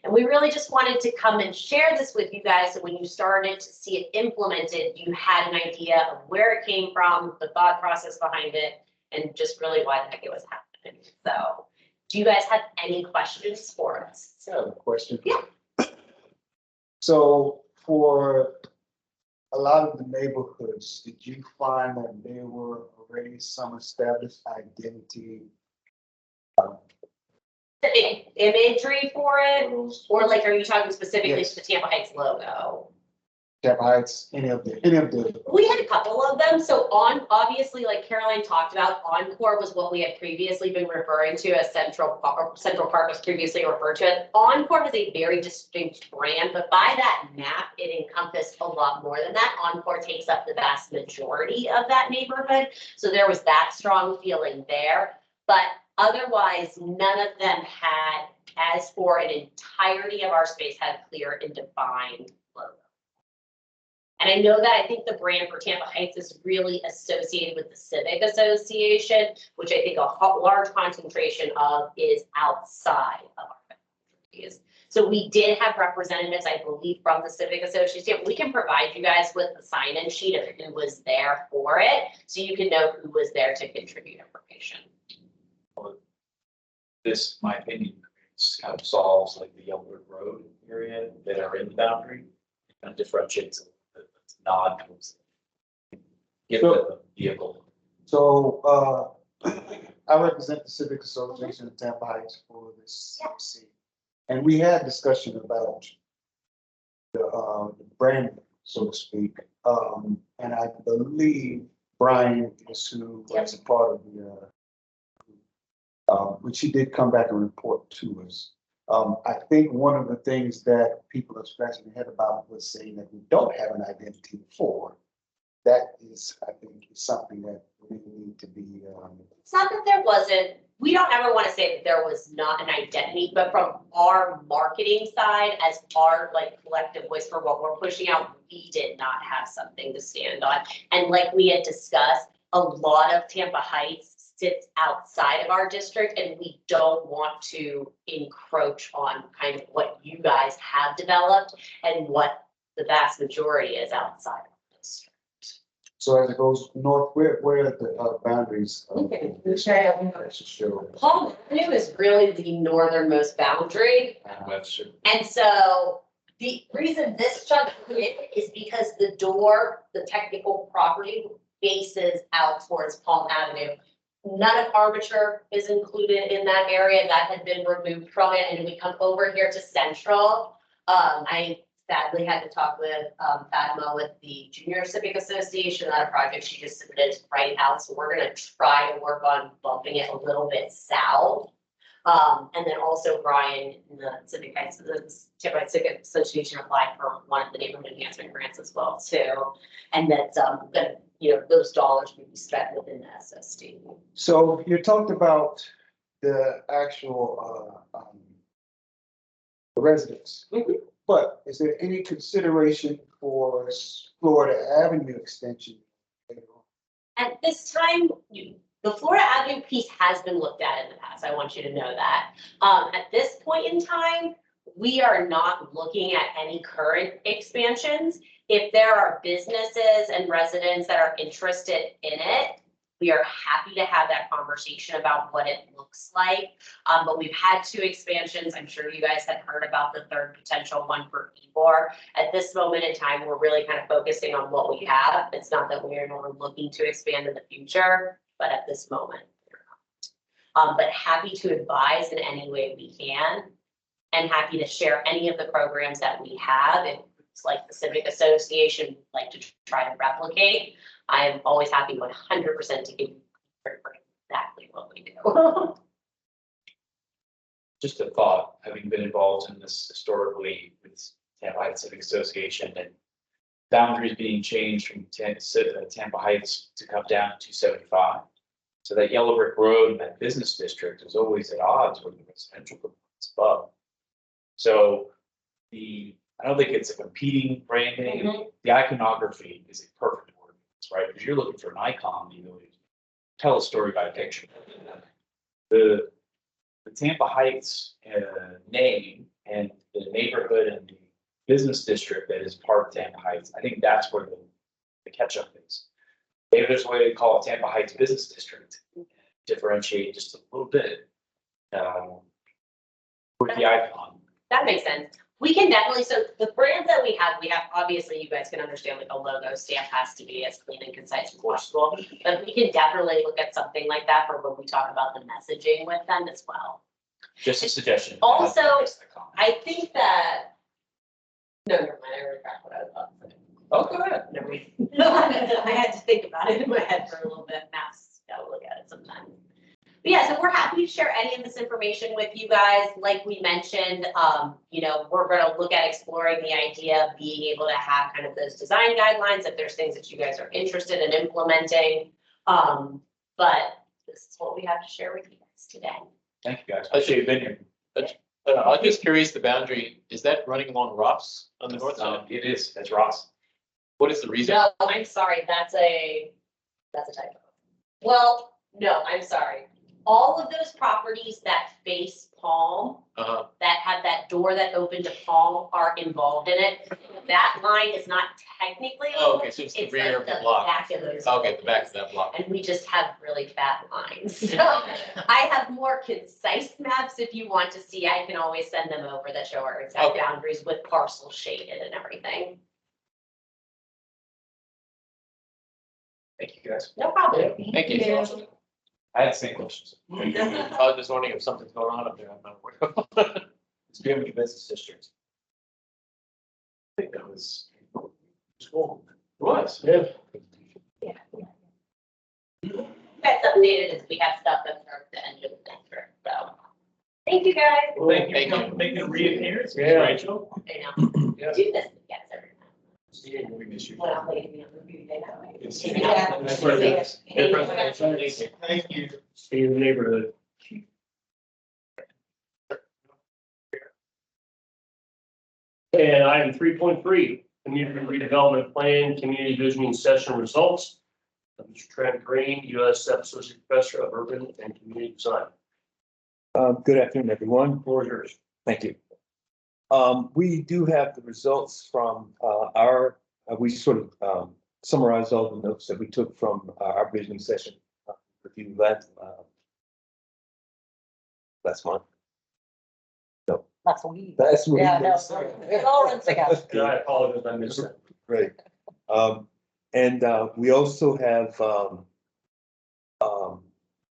And we really just wanted to come and share this with you guys. So when you started to see it implemented, you had an idea of where it came from, the thought process behind it, and just really why the heck it was happening. So do you guys have any questions for us? I have a question. Yeah. So for a lot of the neighborhoods, did you find that there were already some established identity? The imagery for it, Those or like, are you talking specifically Yes. to the Tampa Heights logo? Tampa Heights, any of the? We had a couple of them. So obviously, like Caroline talked about, Encore was what we had previously been referring to as Central Park was previously referred to as. Encore has a very distinct brand, but by that map, it encompassed a lot more than that. Encore takes up the vast majority of that neighborhood. So there was that strong feeling there. But otherwise, none of them had, as for an entirety of our space, had clear and defined logo. And I know that I think the brand for Tampa Heights is really associated with the Civic Association, which I think a large concentration of is outside of our boundaries. So we did have representatives, I believe, from the Civic Association. We can provide you guys with the sign-in sheet of who was there for it, so you can know who was there to contribute information. This, my opinion, kind of solves like the Yellowwood Road area that are in the boundary. It kind of differentiates it's not. Give the vehicle. So, I represent the Civic Association of Tampa Heights for this CAC. And we had discussion about the brand, so to speak. And I believe Brian is who was a part of the, which he did come back and report to us. I think one of the things that people are scratching their head about was saying that we don't have an identity for. That is, I think, is something that we need to be. It's not that there wasn't, we don't ever want to say that there was not an identity, but from our marketing side, as our like collective voice for what we're pushing out, we did not have something to stand on. And like we had discussed, a lot of Tampa Heights sits outside of our district, and we don't want to encroach on kind of what you guys have developed and what the vast majority is outside of the district. So as it goes north, where are the boundaries? Show. Palm Avenue is really the northernmost boundary. Webster. And so the reason this chunk is because the door, the technical property faces out towards Palm Avenue. None of Armature is included in that area. That had been removed from it. And we come over here to Central. I sadly had to talk with Fatima with the Junior Civic Association on a project she just submitted right out. So we're going to try to work on bumping it a little bit south. And then also Brian in the Civic Heights, the Tampa Heights Civic Association applied for one of the neighborhood enhancement grants as well too. And that's those dollars will be spent within the SSD. So you talked about the actual residents, but is there any consideration for Florida Avenue extension? At this time, The Florida Avenue piece has been looked at in the past. I want you to know that. At this point in time, we are not looking at any current expansions. If there are businesses and residents that are interested in it, we are happy to have that conversation about what it looks like. But we've had 2 expansions. I'm sure you guys had heard about the third potential one for Ybor. At this moment in time, we're really kind of focusing on what we have. It's not that we are not looking to expand in the future, but at this moment, we're not. But happy to advise in any way we can, and happy to share any of the programs that we have. If it's like the Civic Association would like to try to replicate, I am always happy 100% to give you exactly what we do. Just a thought, having been involved in this historically with Tampa Heights Civic Association and boundaries being changed from Tampa Heights to come down to 275. So that yellow brick road and that business district is always at odds with the residential components above. So I don't think it's a competing branding. The iconography is a perfect word, right? Because you're looking for an icon, you know, tell a story by a picture. The Tampa Heights name and the neighborhood and the business district that is part of Tampa Heights, I think that's where the catch up is. Maybe there's a way to call it Tampa Heights Business District, differentiate just a little bit with the icon. That makes sense. We can definitely, so the brands that we have, obviously you guys can understand like a logo stamp has to be as clean and concise as possible. But we can definitely look at something like that for when we talk about the messaging with them as well. Just a suggestion. Also, I think that, no, never mind, I already forgot what I was about to say. Oh, go ahead. Never mind. I had to think about it in my head for a little bit. Maps, gotta look at it sometimes. But yeah, so we're happy to share any of this information with you guys. Like we mentioned, we're gonna look at exploring the idea of being able to have kind of those design guidelines if there's things that you guys are interested in implementing. But this is what we have to share with you guys today. Thank you guys. Appreciate you being here. I'm just curious, the boundary, is that running along Ross on the north side? It is, that's Ross. What is the reason? No, I'm sorry, that's a typo. Well, no, I'm sorry. All of those properties that face Palm, that have that door that open to Palm are involved in it. That line is not technically. Oh, okay, so it's the rear of the block. Back of those. Okay, the back of that block. And we just have really fat lines. So I have more concise maps if you want to see. I can always send them over that show our exact boundaries with parcels shaded and everything. Thank you guys. No problem. Thank you. I had the same questions. I was just wondering if something's going on up there. I'm not aware. It's been the business district. I think that was cool. It was. Yeah. That's updated as we have stuff that starts the end of the district, so. Thank you guys. Thank you. Making a reappearance, Yeah. Rachel. I know. Yeah. Do this with guys every time. We miss you. Well, I'm waiting on the review day that way. Thank you. See in the neighborhood. And item 3.3, community redevelopment plan, community visioning session results. Mr. Trent Green, USF Associate Professor of Urban and Community Design. Good afternoon, everyone. Floor is yours. Thank you. We do have the results from we sort of summarized all the notes that we took from our visioning session review last month. No, That's weed. last week. Yeah, no, it's all runs together. And I apologize, I missed that. Great. And we also have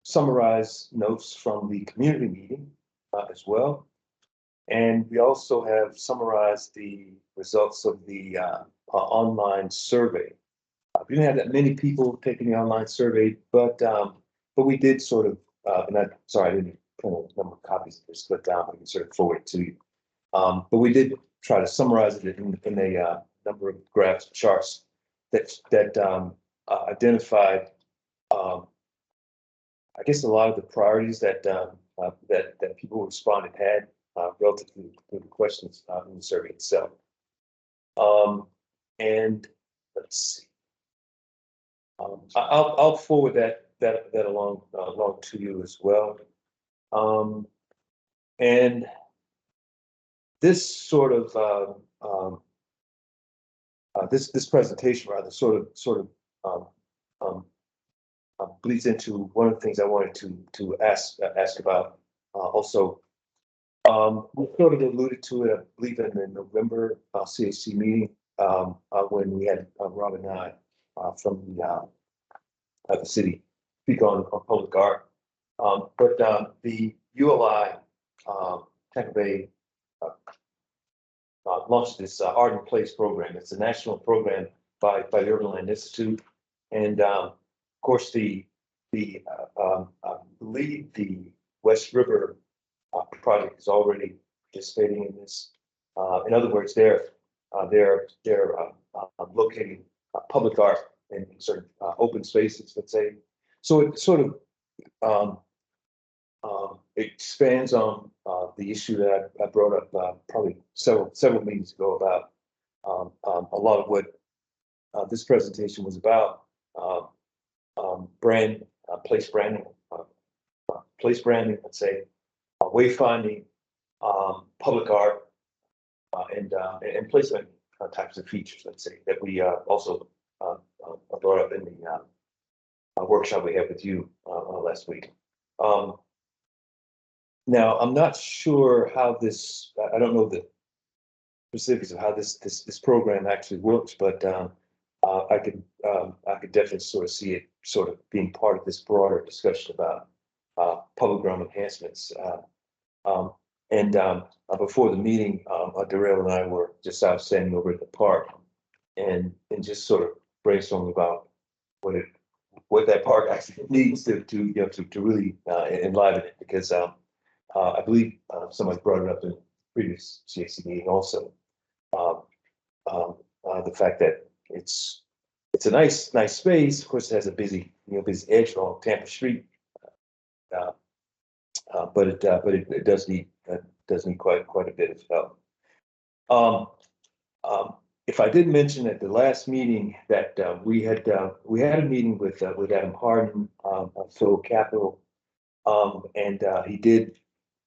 summarized notes from the community meeting as well. And we also have summarized the results of the online survey. We didn't have that many people taking the online survey, but we did sort of, and I didn't print a number of copies of this, but I can sort of forward it to you. But we did try to summarize it in a number of graphs, charts that identified, I guess, a lot of the priorities that people who responded had relative to the questions in the survey itself. And let's see. I'll forward that that along to you as well. And this sort of, this presentation rather sort of bleeds into one of the things I wanted to ask about also. We sort of alluded to it, I believe, in the November CAC meeting when we had Robin and I from the city speak on public art. But the ULI Tampa Bay launched this Art in Place program. It's a national program by the Urban Land Institute, and of course I believe the West River project is already participating in this. In other words, they're locating public art in certain open spaces, let's say. So it sort of expands on the issue that I brought up probably several meetings ago about a lot of what this presentation was about. Place branding, let's say, wayfinding, public art, and placement types of features, let's say, that we also brought up in the workshop we had with you last week. Now, I'm not sure how this, I don't know the specifics of how this program actually works, but I could definitely sort of see it sort of being part of this broader discussion about public realm enhancements. Before the meeting, Darrell and I were just out standing over at the park and just sort of brainstorming about what that park actually needs to really enliven it, because I believe somebody brought it up in previous CAC meeting also. The fact that it's a nice space. Of course, it has a busy edge along Tampa Street, but it does need quite a bit of help. If I did mention at the last meeting that we had a meeting with Adam Harden, Phil Capital, and he did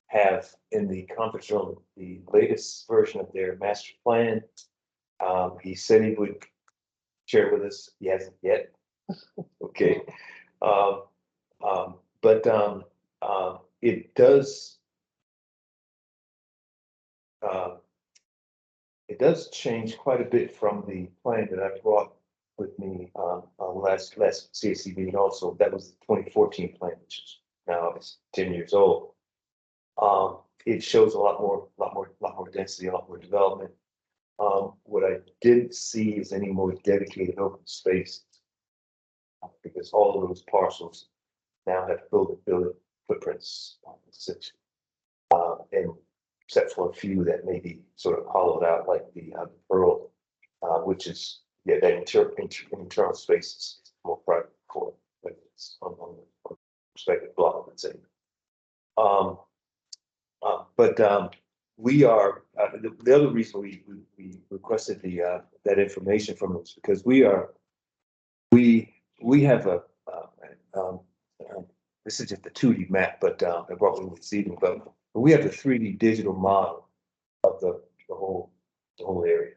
have in the conference room the latest version of their master plan. He said he would share with us. He hasn't yet. Okay. But it does change quite a bit from the plan that I brought with me last CAC meeting also. That was the 2014 plan, which is now it's 10 years old. It shows a lot more density, a lot more development. What I didn't see is any more dedicated open space, because all of those parcels now have building footprints, essentially. And except for a few that may be sort of hollowed out, like the Pearl, which is, that internal space is more private for, but it's on the respective block, let's say. But we are, the other reason we requested that information from us, because we have a, this is just a 2D map, but I brought one this evening, but we have a 3D digital model of the whole area.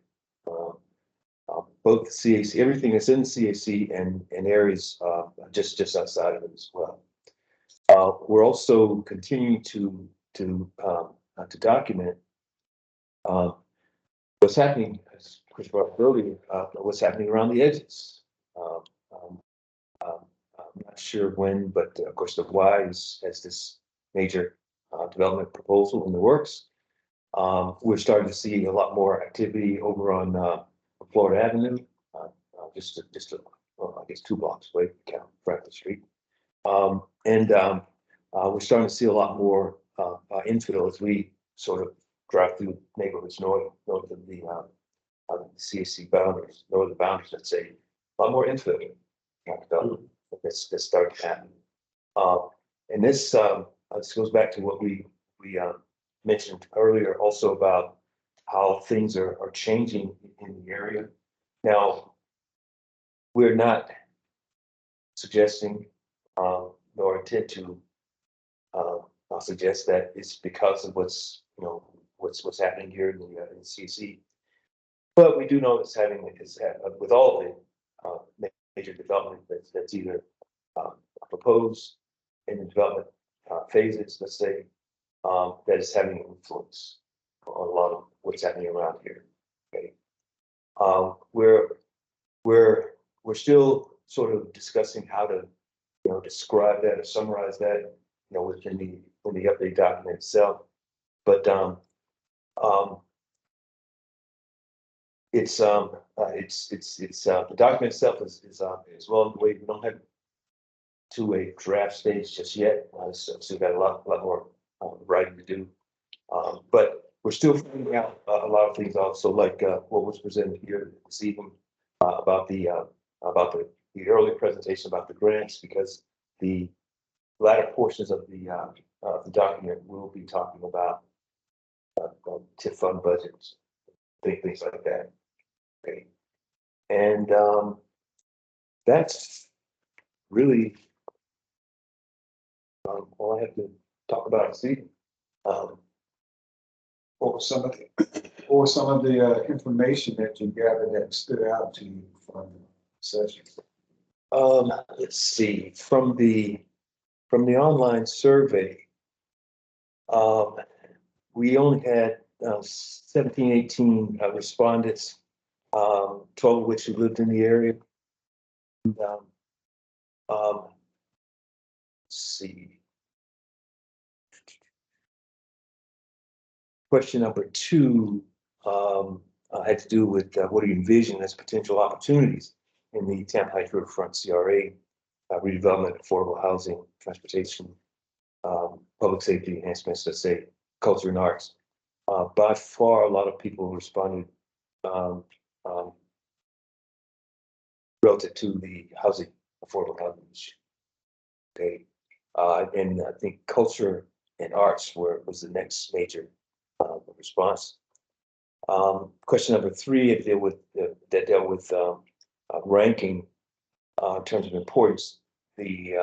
Both the CAC, everything that's in the CAC and areas just outside of it as well. We're also continuing to document what's happening, as Chris brought up earlier, what's happening around the edges. I'm not sure when, but of course the Y has this major development proposal in the works. We're starting to see a lot more activity over on Florida Avenue, just I guess 2 blocks away from Franklin Street. We're starting to see a lot more infill as we sort of drive through neighborhoods north of the CAC boundaries, northern boundaries, let's say. A lot more infill that's starting to happen. And this goes back to what we mentioned earlier also about how things are changing in the area. Now, we're not suggesting nor intend to, I'll suggest that it's because of what's happening here in the CC. But we do know it's with all the major development that's either proposed in the development phases, let's say, that is having an influence on a lot of what's happening around here. Okay, we're still sort of discussing how to describe that or summarize that within the update document itself. But it's the document itself is well underway. We don't have to a draft stage just yet. So we've got a lot more writing to do. But we're still figuring out a lot of things also, like what was presented here this evening about the early presentation about the grants, because the latter portions of the document will be talking about TIF fund budgets, things like that. Okay, and that's really all I have to talk about this evening. Or some of the information that you gathered that stood out to you from the session. Let's see, from the online survey, we only had 17, 18 respondents, 12 of which who lived in the area. And, let's see. Question number 2 had to do with what do you envision as potential opportunities in the Tampa Heights Riverfront CRA, redevelopment, affordable housing, transportation, public safety enhancements, let's say culture and arts. By far, a lot of people responded relative to the housing, affordable housing issue. Okay, and I think culture and arts was the next major response. Question number 3 that dealt with ranking in terms of importance. The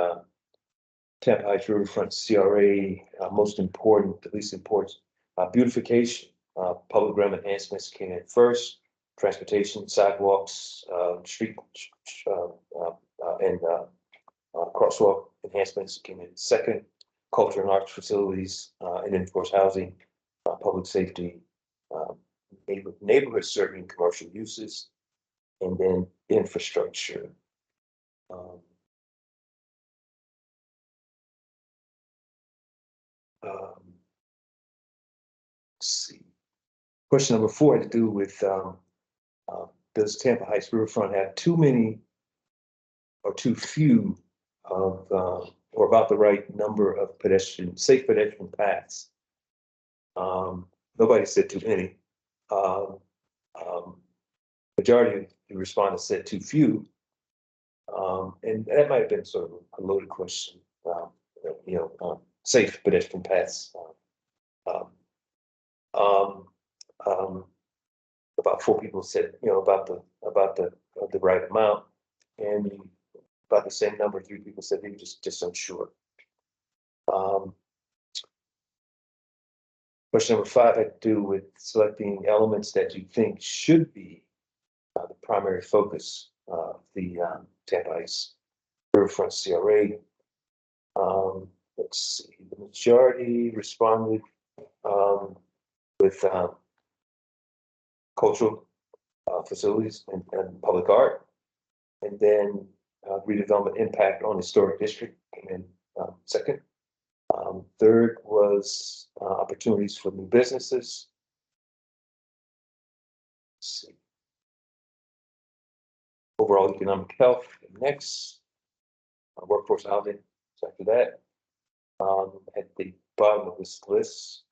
Tampa Heights Riverfront CRA, most important, the least important, beautification, public realm enhancements came in first. Transportation, sidewalks, street and crosswalk enhancements came in second. Culture and arts facilities, and then of course housing, public safety, neighborhood serving commercial uses, and then infrastructure. Let's see. Question number 4 had to do with does Tampa Heights Riverfront have too many or too few of or about the right number of safe pedestrian paths? Nobody said too many. Majority of the respondents said too few. And that might have been sort of a loaded question. Safe pedestrian paths. About 4 people said, about the right amount, and about the same number, 3 people said they were just unsure. Question number 5 had to do with selecting elements that you think should be the primary focus of the Tampa Heights Riverfront CRA. Let's see, the majority responded with cultural facilities and public art, and then redevelopment impact on historic district came in second. Third was opportunities for new businesses. Let's see. Overall economic health next. Workforce housing is after that. At the bottom of this list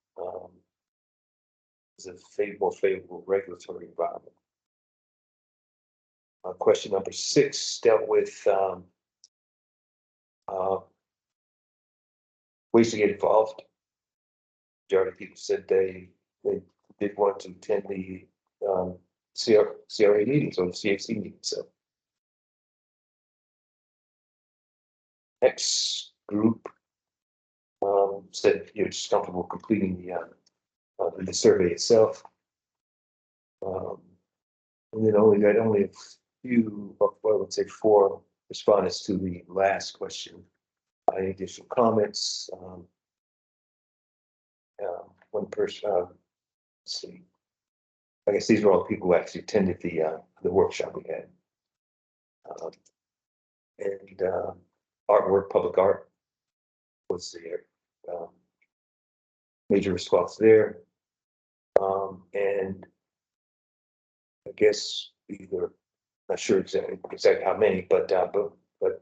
is a more favorable regulatory environment. Question number 6 dealt with ways to get involved. Majority of people said they did want to attend the CRA meetings or the CAC meetings. So X group said you're just comfortable completing the survey itself. And then only a few, well, I would say 4 respondents to the last question. Any additional comments? One person, let's see. I guess these are all people who actually attended the workshop we had. And artwork, public art was there. Major response there. And I guess either, not sure exactly how many, but at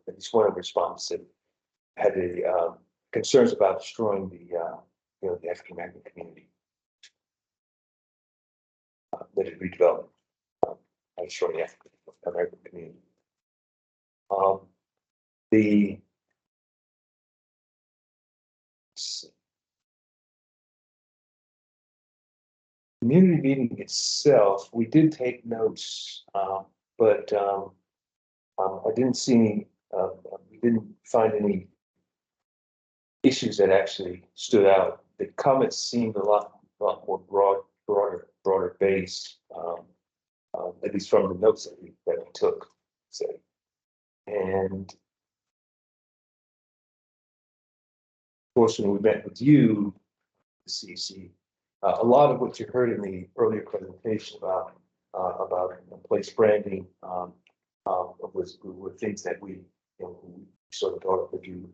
least one of the respondents had concerns about destroying the African American community. That is redevelopment, destroying the African American community. The community meeting itself, we did take notes, but I didn't see any, we didn't find any issues that actually stood out. The comments seemed a lot more broader based, at least from the notes that we took, say. And of course, when we met with you, the CC, a lot of what you heard in the earlier presentation about place branding were things that we sort of thought would do.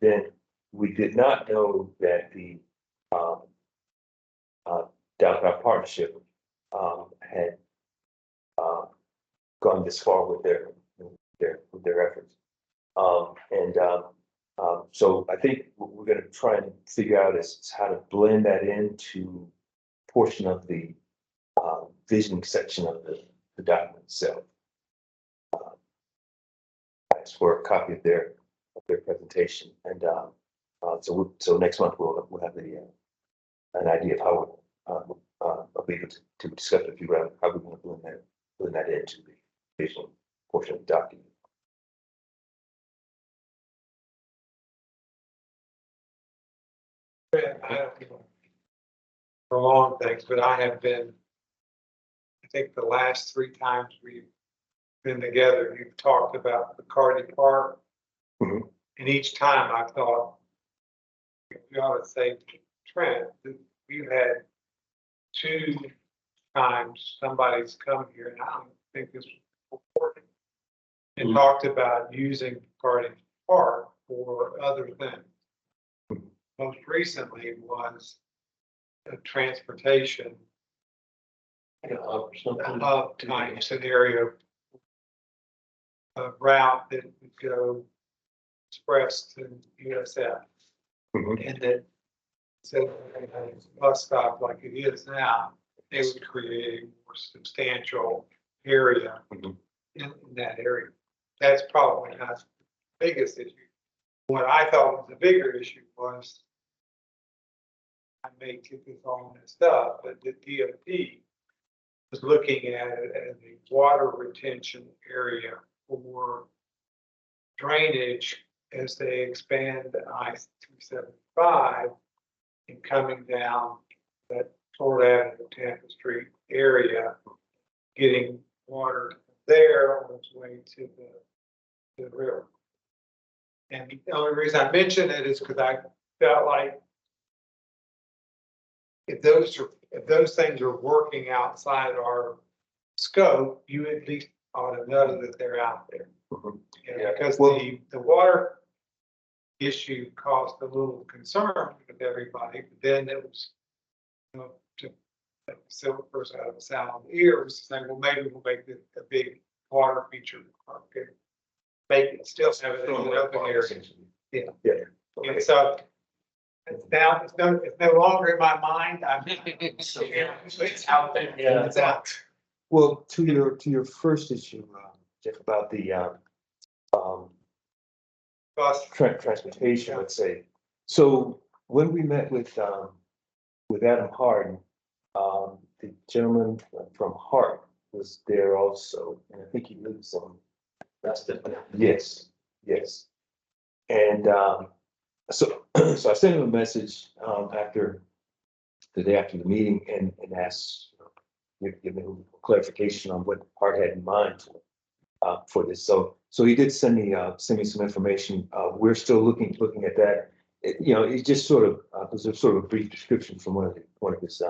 Then we did not know that the downtown partnership had gone this far with their efforts. So I think what we're going to try and figure out is how to blend that into portion of the visioning section of the document itself. I asked for a copy of their presentation, and so next month we'll have an idea of how I'll be able to discuss with you around how we're going to blend that into the visual portion of the document. I don't prolong things, but I have been, I think the last 3 times we've been together, you've talked about McCarty Park. Mhm. And each time I thought, you ought to say, Trent, we've had 2 times somebody's come here, and I don't think this was important, and talked about using McCarty Park for other things. Most recently was a transportation hub type scenario, a route that would go express to USF. Mhm. And that, so a bus stop like it is now, they would create a more substantial area Mhm. in that area. That's probably not the biggest issue. What I thought was the bigger issue was, I may get this all messed up, but the DOT was looking at it as a water retention area for drainage as they expand I-275 and coming down that Florida Avenue, Tampa Street area, getting water there on its way to the river. And the only reason I mention it is because I felt like if those things are working outside our scope, you at least ought to know that they're out there. Mhm. Yeah, because the water issue caused a little concern with everybody, but then it was, to silver person out of the sound ears saying, well, maybe we'll make it a big water feature. Okay. Make it still have it in an open area. Yeah. Okay. And so it's no longer in my mind. It's out there. Yeah. It's out. Well, to your first issue, Jeff, about the Bus. transportation, let's say. So when we met with Adam Harden, the gentleman from Hart was there also, and I think he lives on. That's the. Yes, yes. And, so, so I sent him a message, after, the day after the meeting and asked, give me clarification on what Hart had in mind for this. So he did send me some information. We're still looking at that. It just sort of, was a sort of a brief description from one of his,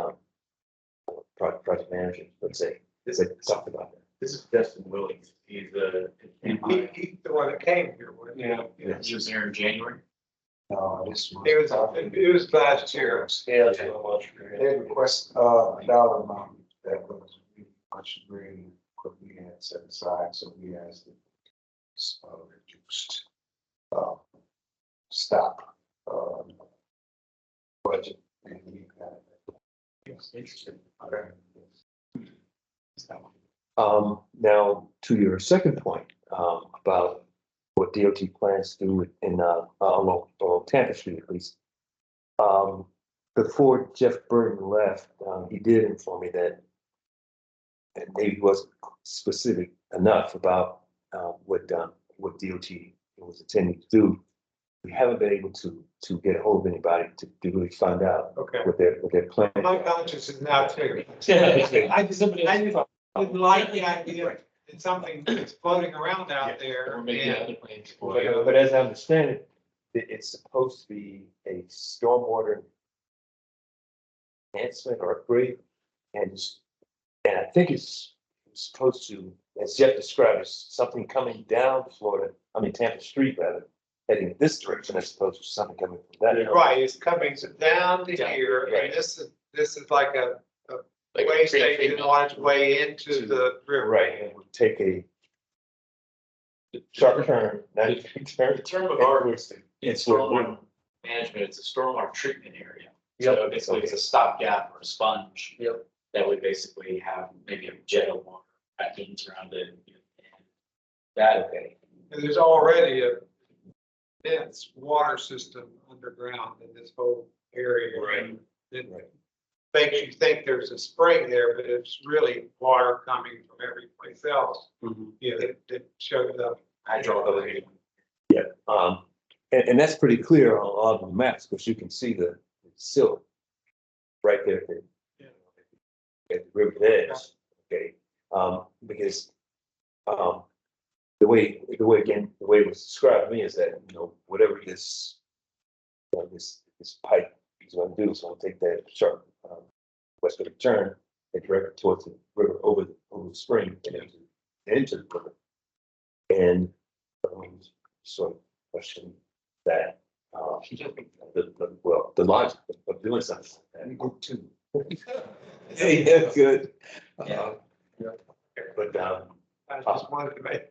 project managers, let's say, that talked about that. This is Justin Williams. He's He's the one that came here, wasn't he? yeah, he was here in January. This It was last year. Yeah. They request a dollar amount that was pretty much really what we had set aside, so we asked it reduced stop budget. And we got it. Yes, interesting. Okay. Now, to your second point, about what DOT plans to do along Tampa Street at least. Before Jeff Burton left, he did inform me that and maybe he wasn't specific enough about what DOT was intending to do. We haven't been able to get a hold of anybody to really find out Okay. what their plan. My conscience is now clear. Yeah. I just would like the idea that something is floating around out there. Or maybe and- other plans for it. But as I understand it, it's supposed to be a stormwater enhancement or upgrade. And I think it's supposed to, as Jeff described, it's something coming down Tampa Street rather, heading this direction as opposed to something coming from that. Right, it's coming down to Yeah, here, right. and this is like a Like a way pre-treatment. station on its way into the river. Right, and it would take a sharp turn, not a turn. The term of art It's in stormwater management, it's a stormwater treatment area. Yep. So basically, it's a stopgap or a sponge. Yep. That would basically have maybe a jet of water vacuums around it. And that, okay. And there's already a dense water system underground in this whole area. Right. It Right. makes you think there's a spring there, but it's really water coming from every place else. That showed up. hydraulic. And that's pretty clear on a lot of the maps, because you can see the silt right there at the river edge, okay? Because, the way it was described to me is that, whatever this pipe is gonna do, is gonna take that sharp, westerly turn and direct it towards the river over the spring and into the river. And, sort of question that, the logic of doing something. And group two. Yeah, good. Yeah. But, I just wanted to make,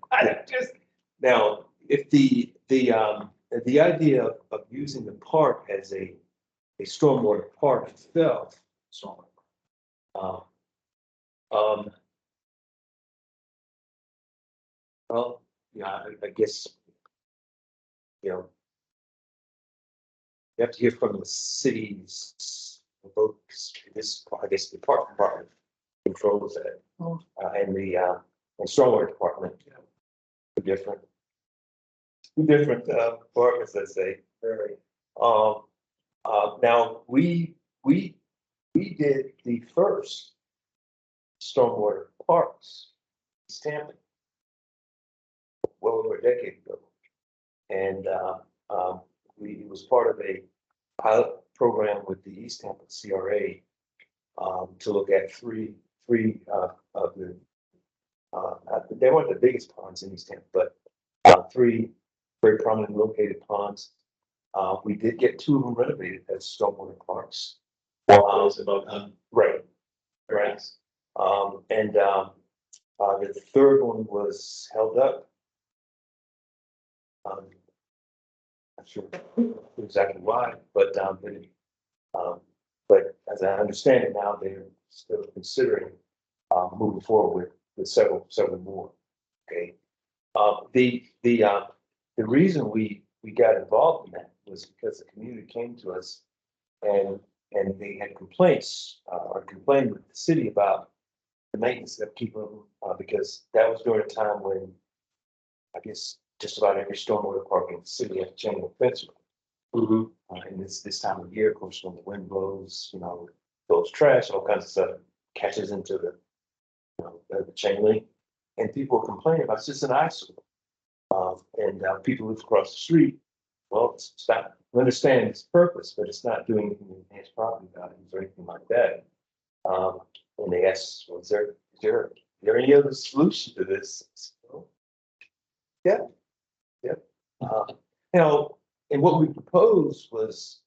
now, if the idea of using the park as a stormwater park itself. Well, yeah, I guess. You have to hear from the cities, both this, I guess, the park department controls that. And the stormwater department. Two different departments, let's say. Very. Now, we did the first stormwater parks, in Tampa, well over a decade ago. And it was part of a pilot program with the East Tampa CRA to look at three of the, they weren't the biggest ponds in East Tampa, but three very prominently located ponds. We did get two of them renovated as stormwater parks. Right. And the third one was held up. Not sure exactly why, but as I understand it now, they're still considering moving forward with several more. Okay. The reason we got involved in that was because the community came to us and they had complaints or complained with the city about the maintenance of keeping them, because that was during a time when I guess just about every stormwater park in the city has a chain link fence. Mhm. And this time of year, of course, when the wind blows, blows trash, all kinds of stuff catches into the chain link. And people are complaining about it's just an eyesore. And people live across the street. Well, it's not, we understand its purpose, but it's not doing anything to enhance property values or anything like that. And they asked, well, is there any other solution to this? Yeah. Uh, and what we proposed was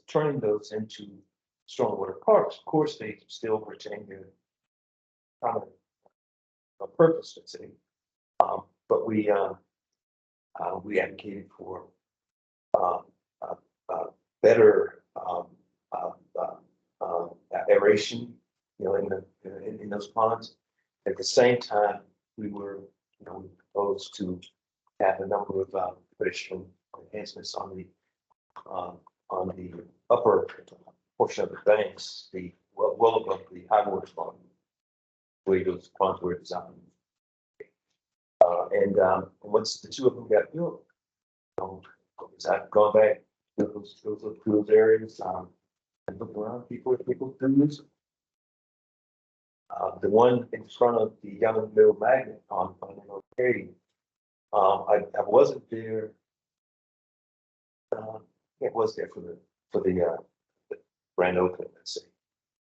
turning those into stormwater parks. Of course, they still retain their common purpose, let's say. But we advocated for better aeration, in those ponds. At the same time, we proposed to have a number of additional enhancements on the upper portion of the banks, well above the high water line, where those ponds were designed. And once the two of them got built, I've gone back to those areas, and looked around, people do use them. The one in front of the Young Middle Magnet on Arcade, I wasn't there. It was there for the grand opening, let's say.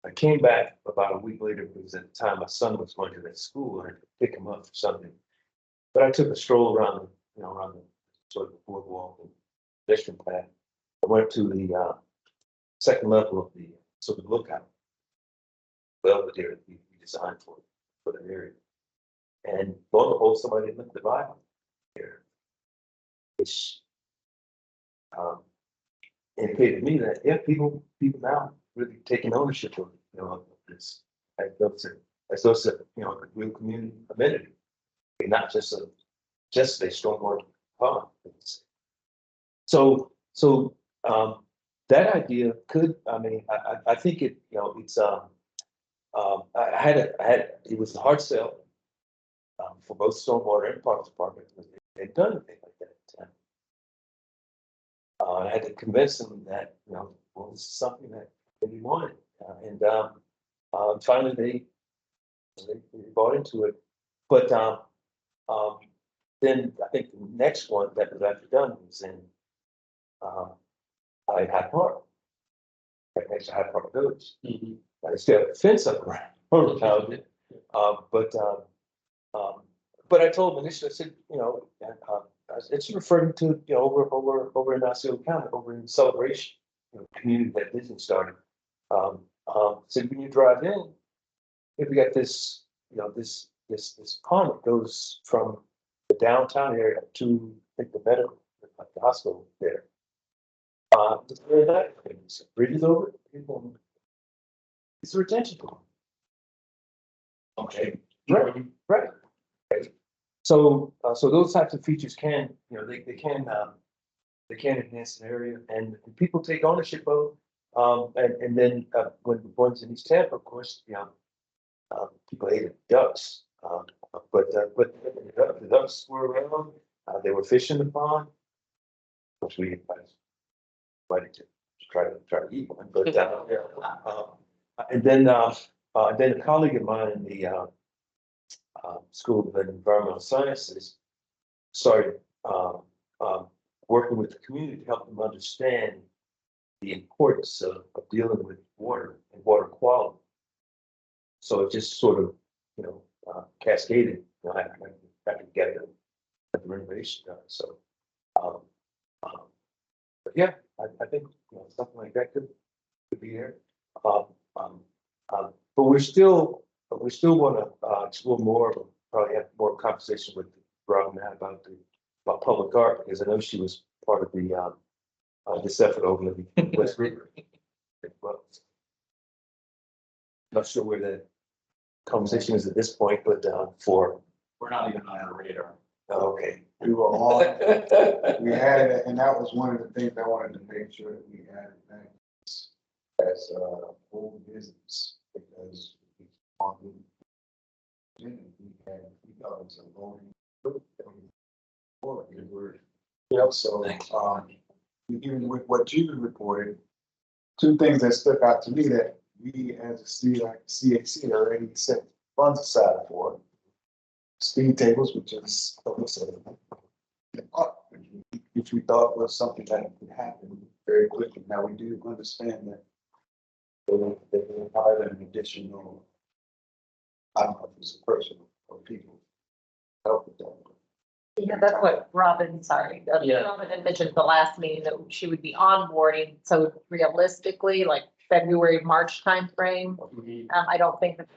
I came back about a week later because at the time my son was going to that school and I had to pick him up for something. But I took a stroll around the sort of boardwalk and pedestrian path. I went to the second level of the sort of lookout. Belvedere that we designed for the area. And lo and behold, somebody had left the Bible here, which indicated to me that, yeah, people now really taking ownership of, this, as though it's a real community amenity, and not just a stormwater pond. So that idea could, I think it, it's it was a hard sell for both stormwater and parks department. They'd done anything like that at the time. I had to convince them that, well, this is something that we wanted. And finally they bought into it. But then I think the next one that was actually done was in Hyde Park, right next to Hyde Park Village. Mhm. They still have a fence up around it. But I told them initially, I said, it's referring to, over in Osceola County, over in Celebration, community that Disney started. Said when you drive in, if we got this, this pond that goes from the downtown area to, I think, the medical, like the hospital there. It's very nice. It's bridges over it. It's a retention pond. Okay. Right. Okay. So those types of features can, they can enhance an area, and people take ownership of. And then when the ones in East Tampa, of course, people hated ducks. But the ducks were around. They were fishing the pond. Of course, we invited to try to eat one, but and then a colleague of mine in the School of Environmental Sciences started working with the community to help them understand the importance of dealing with water and water quality. So it just sort of, cascaded. I had to get the renovation done. So, but yeah, I think something like that could be there. But we still want to explore more. Probably have more conversation with Rob now about public art, because I know she was part of the this effort over in West River. Well, not sure where the conversation is at this point, but We're not even on our radar. Okay. We were all, we had it, and that was one of the things I wanted to make sure that we had it back as old business, because we thought it was a voting group that we also, even with what you reported, two things that stuck out to me that we as a CAC already set funds aside for. Speed tables, which is, which we thought was something that could happen very quickly. Now, we do understand that they will hire an additional, I don't know if it's a person or people, help with that. Yeah, that's what Robin, sorry, Yeah. Robin had mentioned at the last meeting that she would be onboarding, so realistically, like February, March timeframe. I don't think that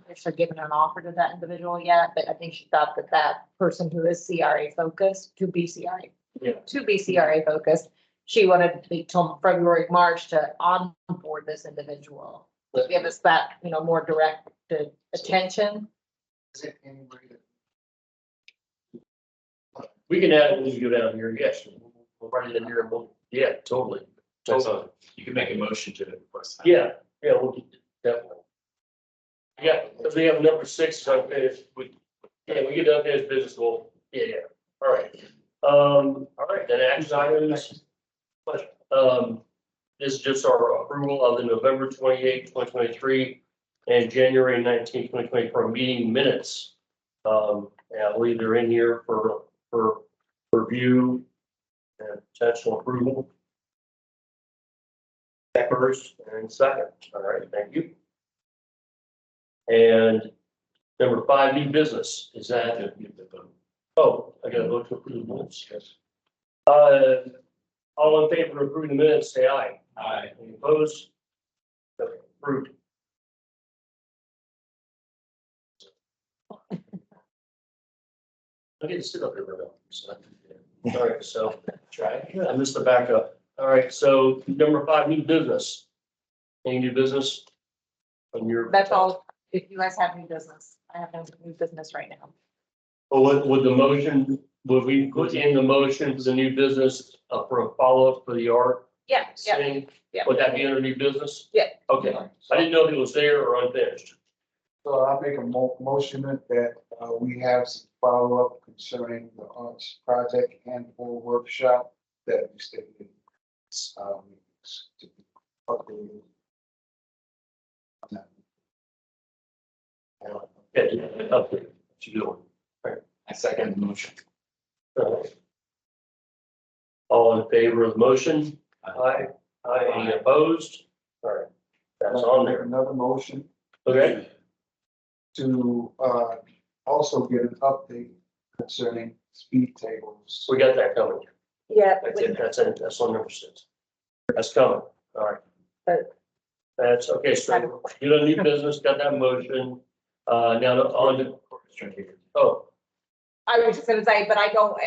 they should give an offer to that individual yet, but I think she thought that that person who is CRA focused, to be CRA focused, she wanted to be till February, March to onboard this individual. To give us that, more direct attention. Is it any way that We can add it when you go down here, yes, we'll write it in here, and yeah, totally. That's all. You can make a motion to request. that. Yeah, we'll definitely. Yeah, because we have number 6, so we get done as business goal. Yeah, all right. All right, then action items. This is just our approval of the November 28th, 2023 and January 19th, 2024 meeting minutes. And I believe they're in here for review and potential approval. First and second. All right, thank you. And number 5, new business. Is that? Oh, I got to vote to approve the minutes. Yes. All in favor of approving the minutes, say aye. Aye. Any opposed? Okay, approved. I get to sit up here right now. All right, so I missed the backup. All right, so number 5, new business. Any new business? On your. That's all, if you guys have new business, I have no new business right now. Well, would the motion, would we put in the motion for the new business for a follow-up for the art Yeah, thing? yeah. Would that be under new business? Yeah. Okay, I didn't know if it was there or unfinished. So I make a motion that we have some follow-up concerning the arts project and or workshop that we stated. To be updated. Yeah, update. What you doing? I second the motion. All in favor of the motion? Aye. Aye. Any opposed? All right, that's on there. Another motion Okay, to also get an update concerning speed tables. we got that coming. Yeah. That's it, that's on number 6. That's coming, all right. That's, okay, so you don't need business, got that motion. Now on to, oh, I was just gonna say, but I know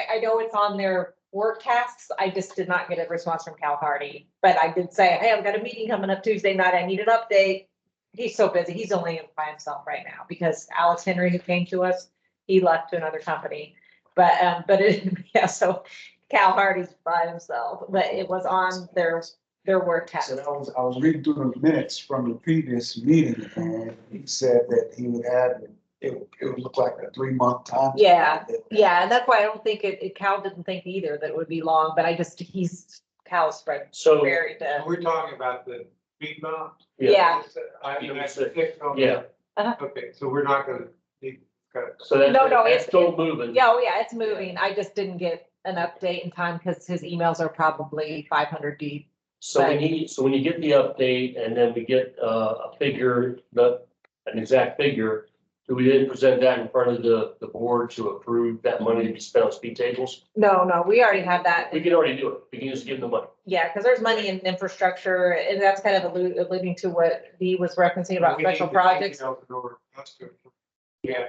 it's on their work tasks. I just did not get a response from Cal Hardy. But I did say, hey, I've got a meeting coming up Tuesday night. I need an update. He's so busy. He's only by himself right now because Alex Henry, who came to us, he left to another company. But yeah, so Cal Hardy's by himself, but it was on their work task. So I was reading through the minutes from the previous meeting and he said that he would have, it would look like a 3-month time. Yeah, and that's why I don't think Cal didn't think either that it would be long, but Cal's spread so, very thin. We're talking about the speed bump. Yeah. yeah, Okay, so we're not gonna need. so that's, No, that's it's still moving. Yeah, oh yeah, it's moving. I just didn't get an update in time because his emails are probably 500 deep. So when you get the update and then we get a figure, an exact figure, do we then present that in front of the board to approve that money to be spent on speed tables? No, we already have that. We can already do it. We can just give them the money. Yeah, because there's money in infrastructure and that's kind of alluding to what Dee was referencing about special projects. Yeah.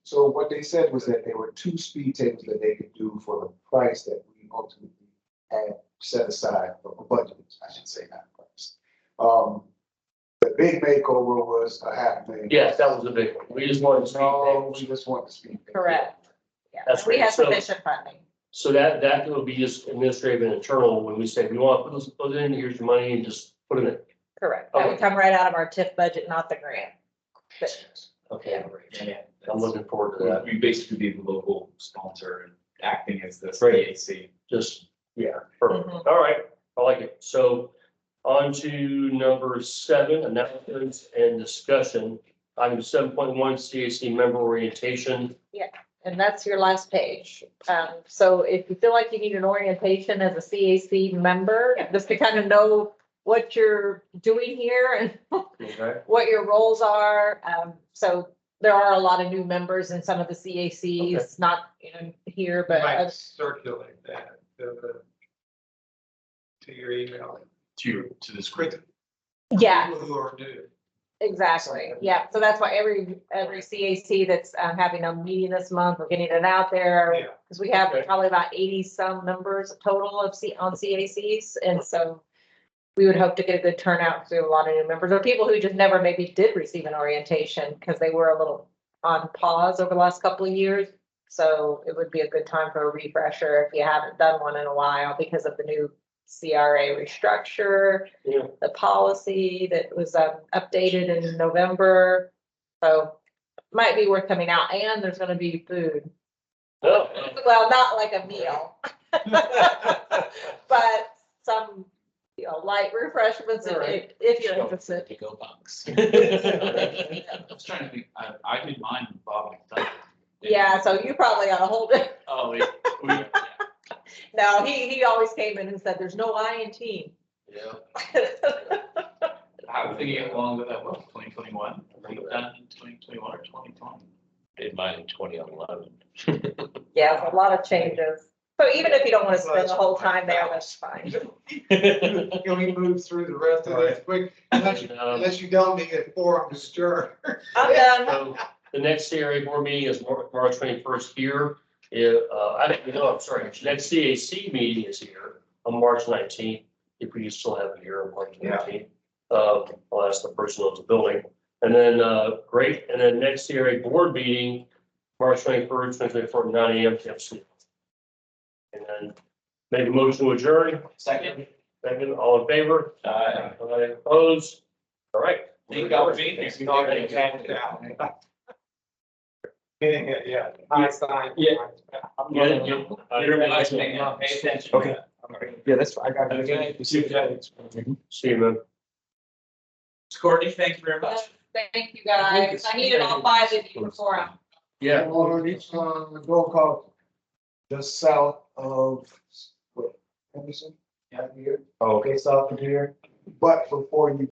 So what they said was that there were 2 speed tables that they could do for the price that we ultimately had set aside for budget. I should say not price. The big makeover was $500,000. Yes, that was the big one. We just wanted to speed No, tables. we just want the speed. tables. Correct. Yeah, That's we right. have So- sufficient funding. So that will be just administrative and internal when we say, we want to put it in, here's your money and just put it in. Correct. That would Okay. come right out of our TIF budget, not the grant. But Okay, Yeah, I'm looking forward to that. we basically be the local sponsor and acting as the Right. CAC. Just, yeah, perfect. All right, I like it. So on to number 7, announcements and discussion. Item 7.1, CAC member orientation. And that's your last page. So if you feel like you need an orientation as a CAC member, just to kind of know what you're doing here and Okay. what your roles are. So there are a lot of new members in some of the CACs, not, here, but Might circulate that to your email. To this group. yeah, People who are new. exactly. Yeah. So that's why every CAC that's having a meeting this month, we're getting it out there. Yeah. Because we have Okay. probably about 80 some members total of on CACs. And so we would hope to get a good turnout through a lot of new members or people who just never maybe did receive an orientation because they were a little on pause over the last couple of years. So it would be a good time for a refresher if you haven't done one in a while because of the new CRA restructure, Yeah. the policy that was updated in November. So might be worth coming out and there's gonna be food. Oh, Well, not like a meal. But some, light refreshments if you're interested. To go box. I was trying to think, I did mine with Bob McDonald. Yeah, so you probably ought to hold it. Oh, we No, he always came in and said, there's no I in team. yeah. I was thinking how long ago that was, 2021, done in 2021 or 2020? Did mine in 2011. Yeah, it's a lot of changes. So even if you don't want to spend the whole time there, that's fine. Can we move through the rest of this quick? Unless you don't need a forum to stir. I'm done. So the next CRA board meeting is March 21st here. I'm sorry, next CAC meeting is here on March 19th. If we still have it here on March 19th. I'll ask the person on the building. And then, great. And then next CRA board meeting, March 21st, 2024, 9 a.m. FC. And then make a motion to adjourn. Second. Second, all in favor? Aye. Opposed? All right. Thank y'all for being here. Yeah. I signed. Yeah. Yeah. You realize, pay attention. Okay. Yeah, that's fine. I got it. Okay. See you, man. Courtney, thank you very much. Thank you, guys. I needed all 5 of you before. Yeah. On each go call just south of what, Henderson? Yeah. Here. Oh, okay. Okay, south of here. But before you